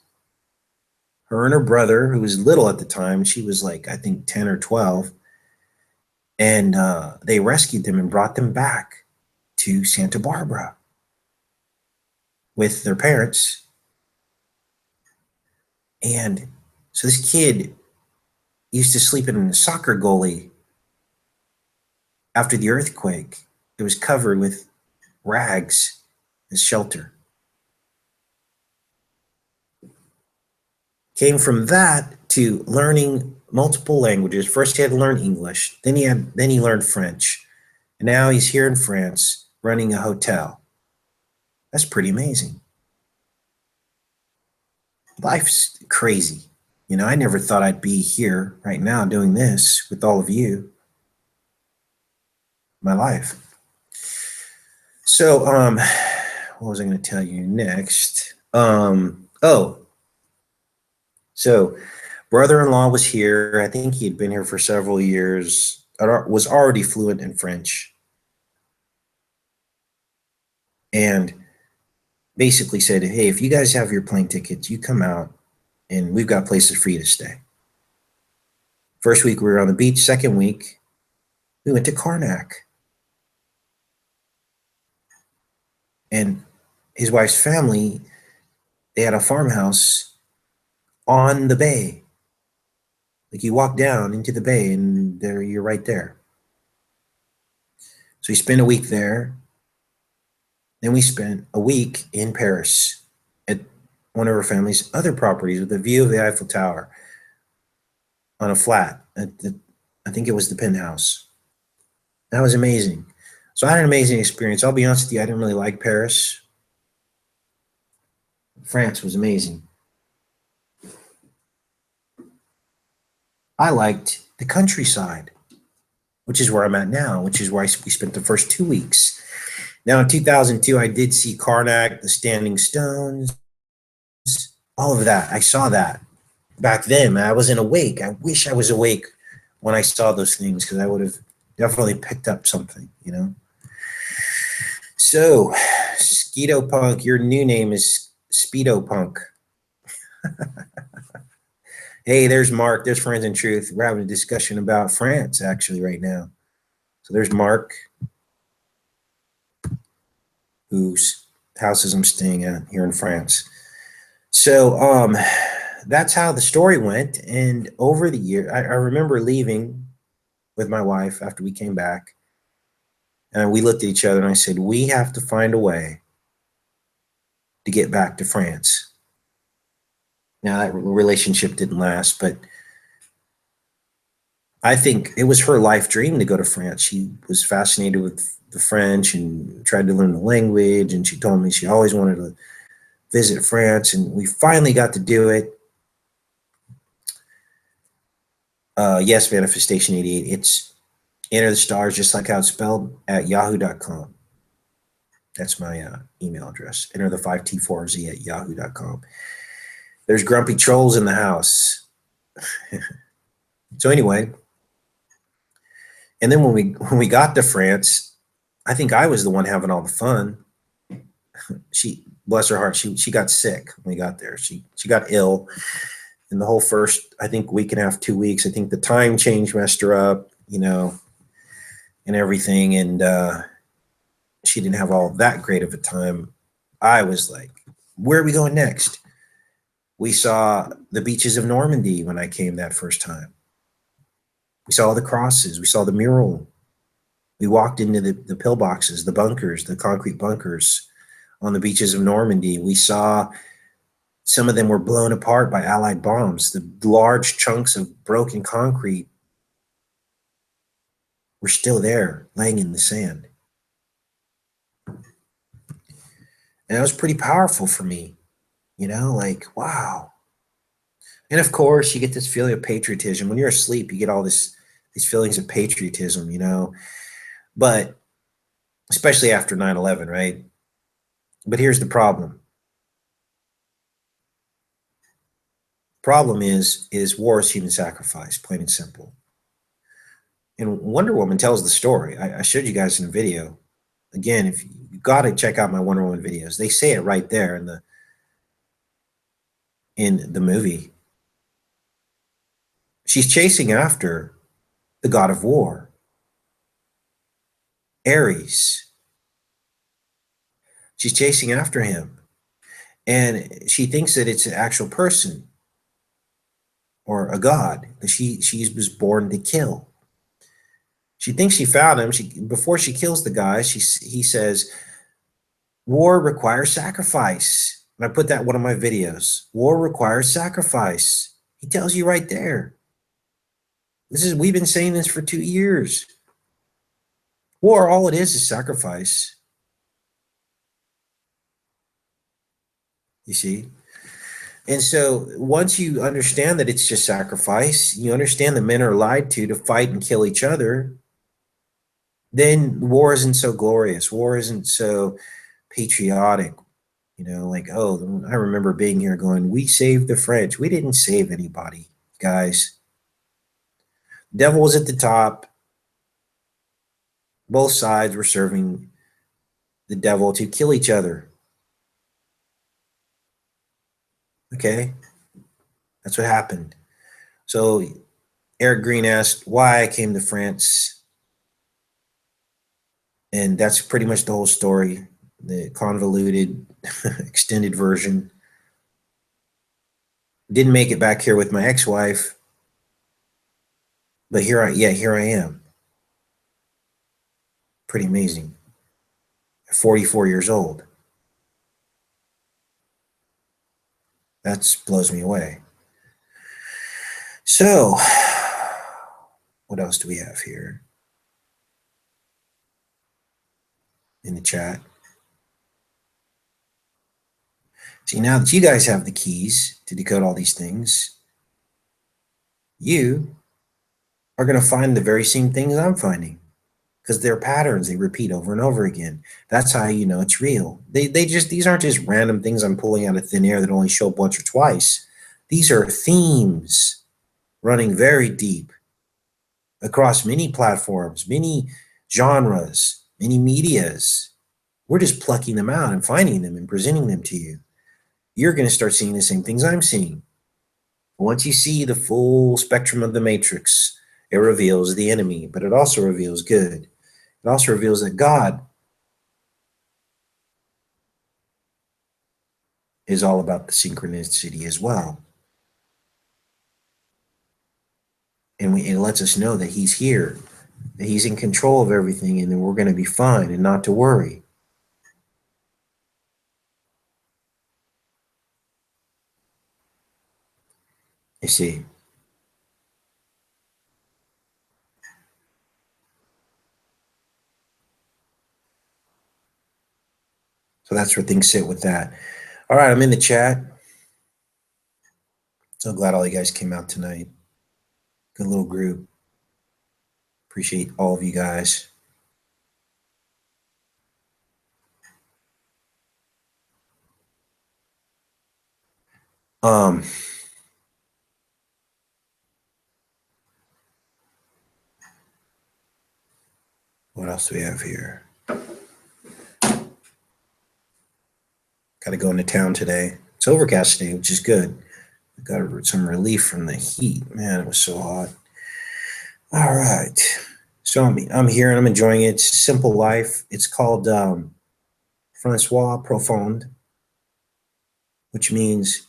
Her and her brother, who was little at the time, she was like, I think 10 or 12. And they rescued them and brought them back to Santa Barbara with their parents. And so this kid used to sleep in a soccer goalie after the earthquake. It was covered with rags as shelter. Came from that to learning multiple languages. First he had to learn English, then he learned French. And now he's here in France running a hotel. That's pretty amazing. Life's crazy. I never thought I'd be here right now doing this with all of you. My life. So, what was I going to tell you next? So brother-in-law was here. I think he had been here for several years, was already fluent in French. And basically said, hey, if you guys have your plane tickets, you come out and we've got places for you to stay. First week we were on the beach. Second week, we went to Knickknack. And his wife's family, they had a farmhouse on the bay. Like you walk down into the bay and there you're right there. So we spent a week there. Then we spent a week in Paris at one of her family's other properties with a view of the Eiffel Tower on a flat. I think it was the penthouse. That was amazing. So I had an amazing experience. I'll be honest with you, I didn't really like Paris. France was amazing. I liked the countryside, which is where I'm at now, which is where we spent the first 2 weeks. Now in 2002, I did see Knickknack, the Standing Stones, all of that. I saw that back then. I wasn't awake. I wish I was awake when I saw those things, because I would have definitely picked up something, So, Skeeto Punk, your new name is Speedo Punk. Hey, there's Mark. There's Friends in Truth. We're having a discussion about France, actually, right now. So there's Mark, whose houses I'm staying at here in France. So that's how the story went. And over the year, I remember leaving with my wife after we came back. And we looked at each other and I said, we have to find a way to get back to France. Now, that relationship didn't last, but I think it was her life dream to go to France. She was fascinated with the French and tried to learn the language. And she told me she always wanted to visit France. And we finally got to do it. Yes, Manifestation 88. It's Enter the Stars, just like how it's spelled, at yahoo.com. That's my email address. Enter the 5T4Z at yahoo.com. There's grumpy trolls in the house. So anyway, and then when we got to France, I think I was the one having all the fun. She, bless her heart, she got sick when we got there. She got ill in the whole first, I think, week and a half, 2 weeks. I think the time change messed her up, and everything. And she didn't have all that great of a time. I was like, where are we going next? We saw the beaches of Normandy when I came that first time. We saw the crosses. We saw the mural. We walked into the pillboxes, the bunkers, the concrete bunkers on the beaches of Normandy. We saw some of them were blown apart by Allied bombs. The large chunks of broken concrete were still there, laying in the sand. And that was pretty powerful for me, like, wow. And of course, you get this feeling of patriotism. When you're asleep, you get all these feelings of patriotism, but especially after 9/11, right? But here's the problem. Problem is war is human sacrifice, plain and simple. And Wonder Woman tells the story. I showed you guys in a video. Again, if you got to check out my Wonder Woman videos, they say it right there in the movie. She's chasing after the god of war, Ares. She's chasing after him, and she thinks that it's an actual person or a god that she was born to kill. She thinks she found him. Before she kills the guy, he says, "War requires sacrifice." And I put that in one of my videos. War requires sacrifice. He tells you right there. We've been saying this for 2 years. War, all it is sacrifice. You see? And so once you understand that it's just sacrifice, you understand that men are lied to fight and kill each other, then war isn't so glorious. War isn't so patriotic. Like, oh, I remember being here going, we saved the French. We didn't save anybody, guys. Devil was at the top. Both sides were serving the devil to kill each other. Okay? That's what happened. So Eric Green asked why I came to France. And that's pretty much the whole story, the convoluted, extended version. Didn't make it back here with my ex-wife, but here I am. Pretty amazing. 44 years old. That blows me away. So, what else do we have here in the chat? See, now that you guys have the keys to decode all these things, you are going to find the very same things I'm finding because they're patterns they repeat over and over again. That's how you know it's real. These aren't just random things I'm pulling out of thin air that only show up once or twice. These are themes running very deep across many platforms, many genres, many medias. We're just plucking them out and finding them and presenting them to you. You're going to start seeing the same things I'm seeing. Once you see the full spectrum of the matrix, it reveals the enemy, but it also reveals good. It also reveals that God is all about the synchronicity as well. And it lets us know that he's here, that he's in control of everything, and then we're going to be fine and not to worry. You see. So that's where things sit with that. All right, I'm in the chat. So glad all you guys came out tonight. Good little group. Appreciate all of you guys. What else do we have here? Got to go into town today. It's overcast today, which is good. Got some relief from the heat. Man, it was so hot. All right. So I'm here and I'm enjoying it. It's a simple life. It's called Francois Profond, which means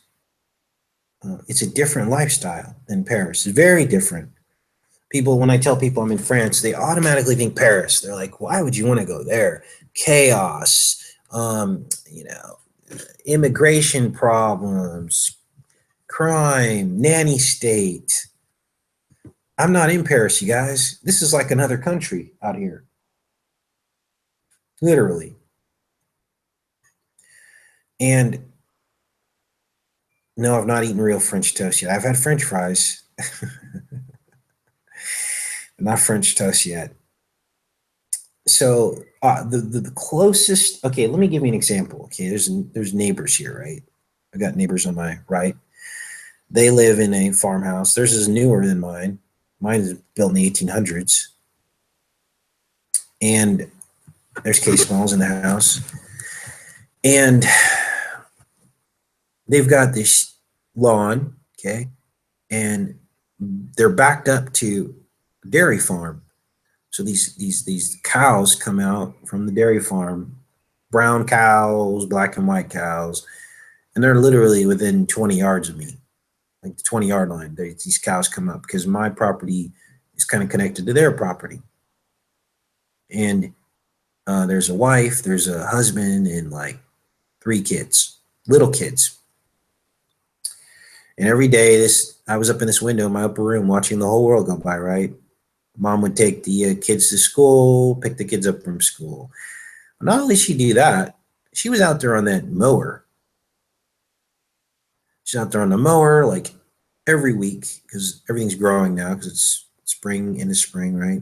it's a different lifestyle than Paris. It's very different. People, when I tell people I'm in France, they automatically think Paris. They're like, why would you want to go there? Chaos, immigration problems, crime, nanny state. I'm not in Paris, you guys. This is like another country out here. Literally. And no, I've not eaten real French toast yet. I've had French fries, not French toast yet. So the closest, okay, let me give you an example. Okay, there's neighbors here, right? I got neighbors on my right. They live in a farmhouse. Theirs is newer than mine. Mine is built in the 1800s. And there's case malls in the house. And they've got this lawn, okay? And they're backed up to a dairy farm. So these cows come out from the dairy farm, brown cows, black and white cows, and they're literally within 20 yards of me, like the 20-yard line. These cows come up because my property is kind of connected to their property. And there's a wife, there's a husband, and like 3 kids, little kids. And every day, I was up in this window in my upper room watching the whole world go by, right? Mom would take the kids to school, pick the kids up from school. Not only did she do that, she was out there on that mower. She's out there on the mower like every week because everything's growing now because it's spring into spring, right?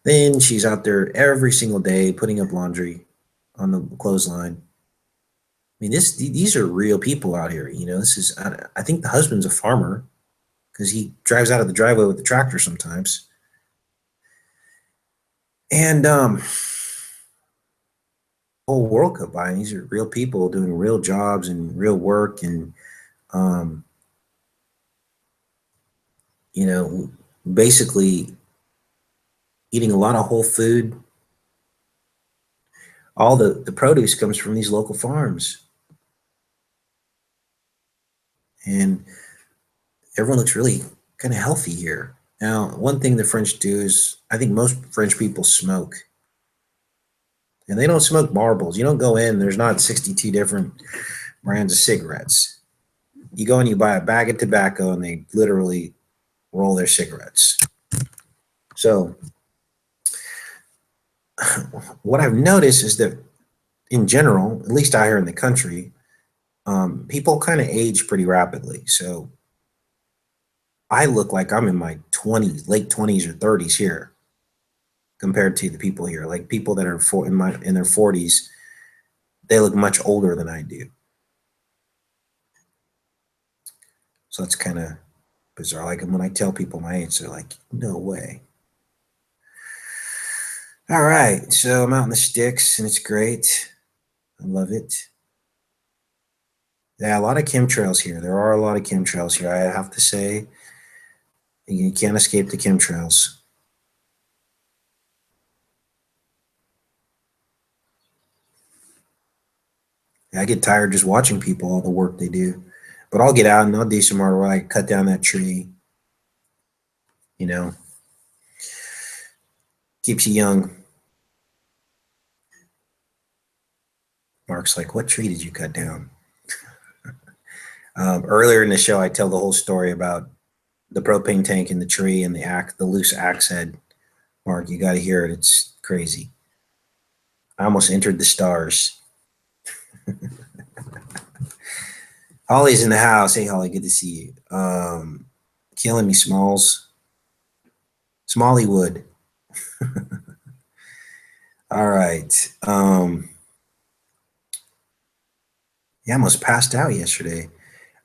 Then she's out there every single day putting up laundry on the clothesline. I mean, these are real people out here. You know, I think the husband's a farmer because he drives out of the driveway with the tractor sometimes. And whole world go by, and these are real people doing real jobs and real work, and basically eating a lot of whole food. All the produce comes from these local farms, and everyone looks really kind of healthy here. Now, one thing the French do is, I think most French people smoke. And they don't smoke marbles. You don't go in, there's not 62 different brands of cigarettes. You go and you buy a bag of tobacco and they literally roll their cigarettes. So what I've noticed is that in general, at least out here in the country, people kind of age pretty rapidly. So I look like I'm in my 20s, late 20s or 30s here compared to the people here. Like people that are in their 40s, they look much older than I do. So that's kind of bizarre. Like when I tell people my age, they're like, no way. All right, so I'm out in the sticks and it's great. I love it. Yeah, a lot of chemtrails here. There are a lot of chemtrails here, I have to say. You can't escape the chemtrails. I get tired just watching people, all the work they do. But I'll get out and I'll do some more where I cut down that tree. You know, keeps you young. Mark's like, what tree did you cut down? Earlier in the show, I tell the whole story about the propane tank in the tree and the loose axe head. Mark, you got to hear it. It's crazy. I almost entered the stars. Holly's in the house. Hey, Holly, good to see you. Killing me, Smalls. Smalleywood. All right. Yeah, I almost passed out yesterday.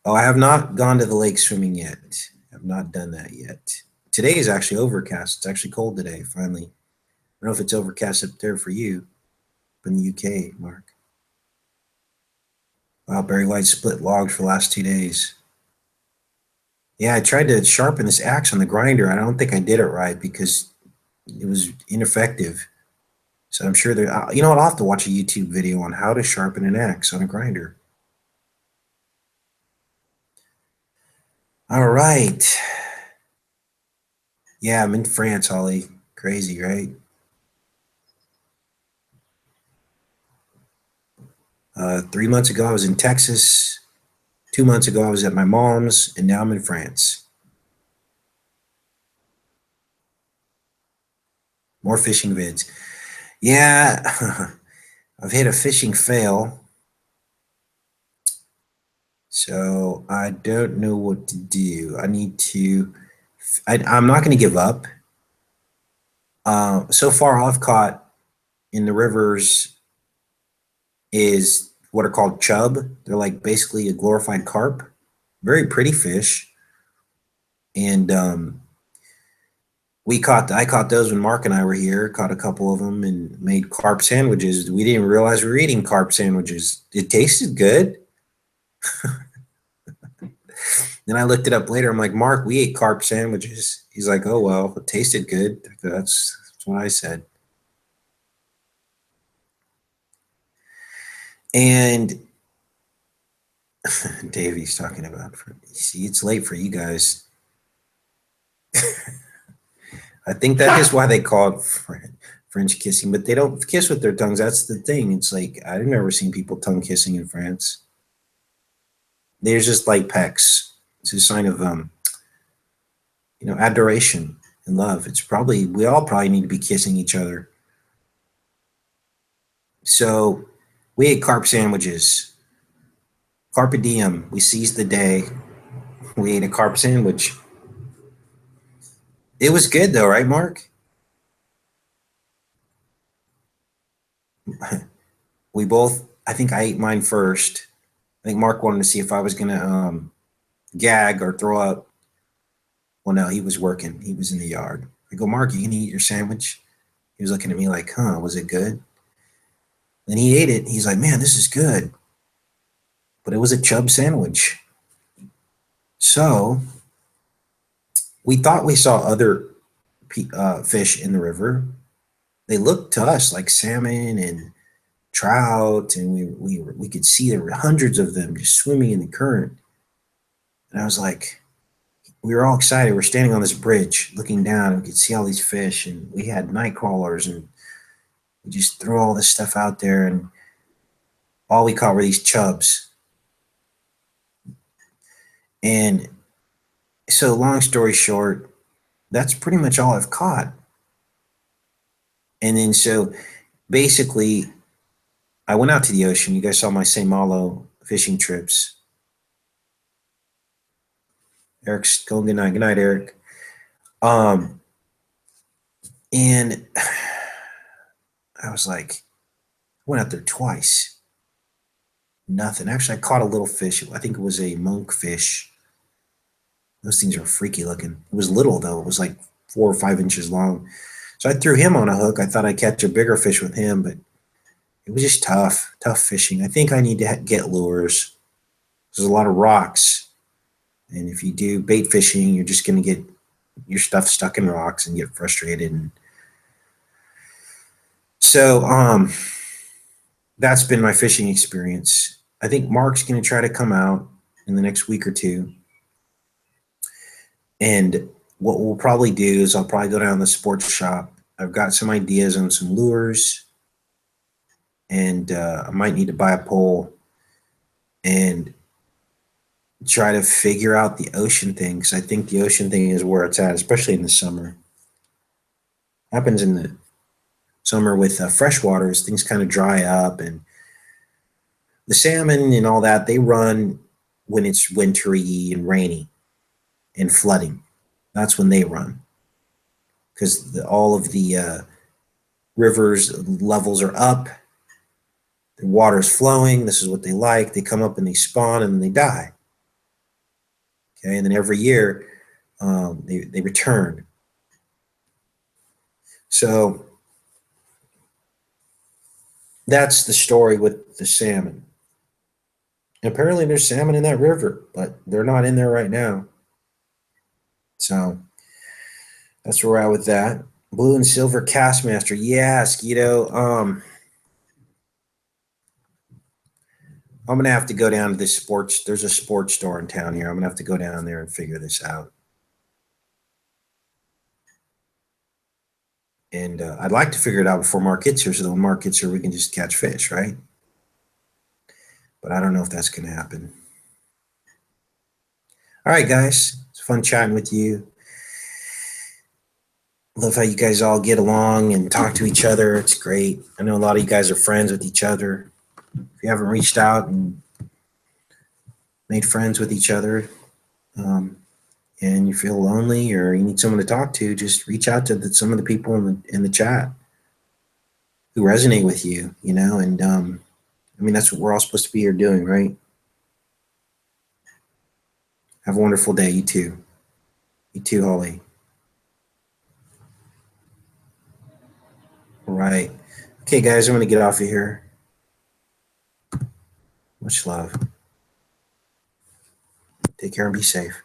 Oh, I have not gone to the lake swimming yet. I've not done that yet. Today is actually overcast. It's actually cold today, finally. I don't know if it's overcast up there for you, in the UK, Mark. Wow, Barry White split logs for the last 2 days. Yeah, I tried to sharpen this axe on the grinder. I don't think I did it right because it was ineffective. So I'm sure there, you know what, I'll have to watch a YouTube video on how to sharpen an axe on a grinder. All right. Yeah, I'm in France, Holly. Crazy, right? 3 months ago, I was in Texas. 2 months ago, I was at my mom's, and now I'm in France. More fishing vids. Yeah, I've hit a fishing fail. So I don't know what to do. I need to, I'm not going to give up. So far, all I've caught in the rivers is what are called chub. They're like basically a glorified carp. Very pretty fish. And I caught those when Mark and I were here, caught a couple of them and made carp sandwiches. We didn't realize we were eating carp sandwiches. It tasted good. Then I looked it up later. I'm like, Mark, we ate carp sandwiches. He's like, oh, well, it tasted good. That's what I said. And Davey's talking about, see, it's late for you guys. I think that is why they call it French kissing, but they don't kiss with their tongues. That's the thing. It's like, I've never seen people tongue kissing in France. There's just like pecks. It's a sign of, adoration and love. It's probably, we all probably need to be kissing each other. So we ate carp sandwiches. Carpe diem. We seized the day. We ate a carp sandwich. It was good though, right, Mark? We both, I think I ate mine first. I think Mark wanted to see if I was going to gag or throw up. Well, no, he was working. He was in the yard. I go, Mark, you going to eat your sandwich? He was looking at me like, huh, was it good? Then he ate it. He's like, man, this is good. But it was a chub sandwich. So we thought we saw other fish in the river. They looked to us like salmon and trout, and we could see there were hundreds of them just swimming in the current. And I was like, we were all excited. We're standing on this bridge looking down, and we could see all these fish, and we had night crawlers, and we just threw all this stuff out there, and all we caught were these chubs. And so long story short, that's pretty much all I've caught. And then so basically I went out to the ocean. You guys saw my St. Malo fishing trips. Eric's going good night. Good night, Eric. And I was like, went out there twice. Nothing. Actually, I caught a little fish. I think it was a monkfish. Those things are freaky looking. It was little though. It was like 4 or 5 inches long. So I threw him on a hook. I thought I'd catch a bigger fish with him, but it was just tough fishing. I think I need to get lures. There's a lot of rocks. And if you do bait fishing, you're just going to get your stuff stuck in rocks and get frustrated. And so that's been my fishing experience. I think Mark's going to try to come out in the next week or two. And what we'll probably do is I'll probably go down to the sports shop. I've got some ideas on some lures. And I might need to buy a pole and try to figure out the ocean thing, because I think the ocean thing is where it's at, especially in the summer. Happens in the summer with fresh waters, things kind of dry up, and the salmon and all that, they run when it's wintry and rainy and flooding. That's when they run, because all of the rivers levels are up. The water's flowing. This is what they like. They come up and they spawn and then they die. Okay, and then every year they return. So that's the story with the salmon. Apparently there's salmon in that river, but they're not in there right now. So that's where we're at with that. Blue and silver Castmaster. Yeah, Skeeto. I'm gonna have to go down to this sports. There's a sports store in town here. I'm gonna have to go down there and figure this out. And I'd like to figure it out before Mark gets here, so that when Mark gets here, we can just catch fish, right? But I don't know if that's gonna happen. All right, guys. It's fun chatting with you. Love how you guys all get along and talk to each other. It's great. I know a lot of you guys are friends with each other. If you haven't reached out and made friends with each other, and you feel lonely or you need someone to talk to, just reach out to some of the people in the chat who resonate with you, you know, and I mean, that's what we're all supposed to be here doing, right? Have a wonderful day. You too. You too, Holly. All right. Okay, guys, I'm going to get off of here. Much love. Take care and be safe.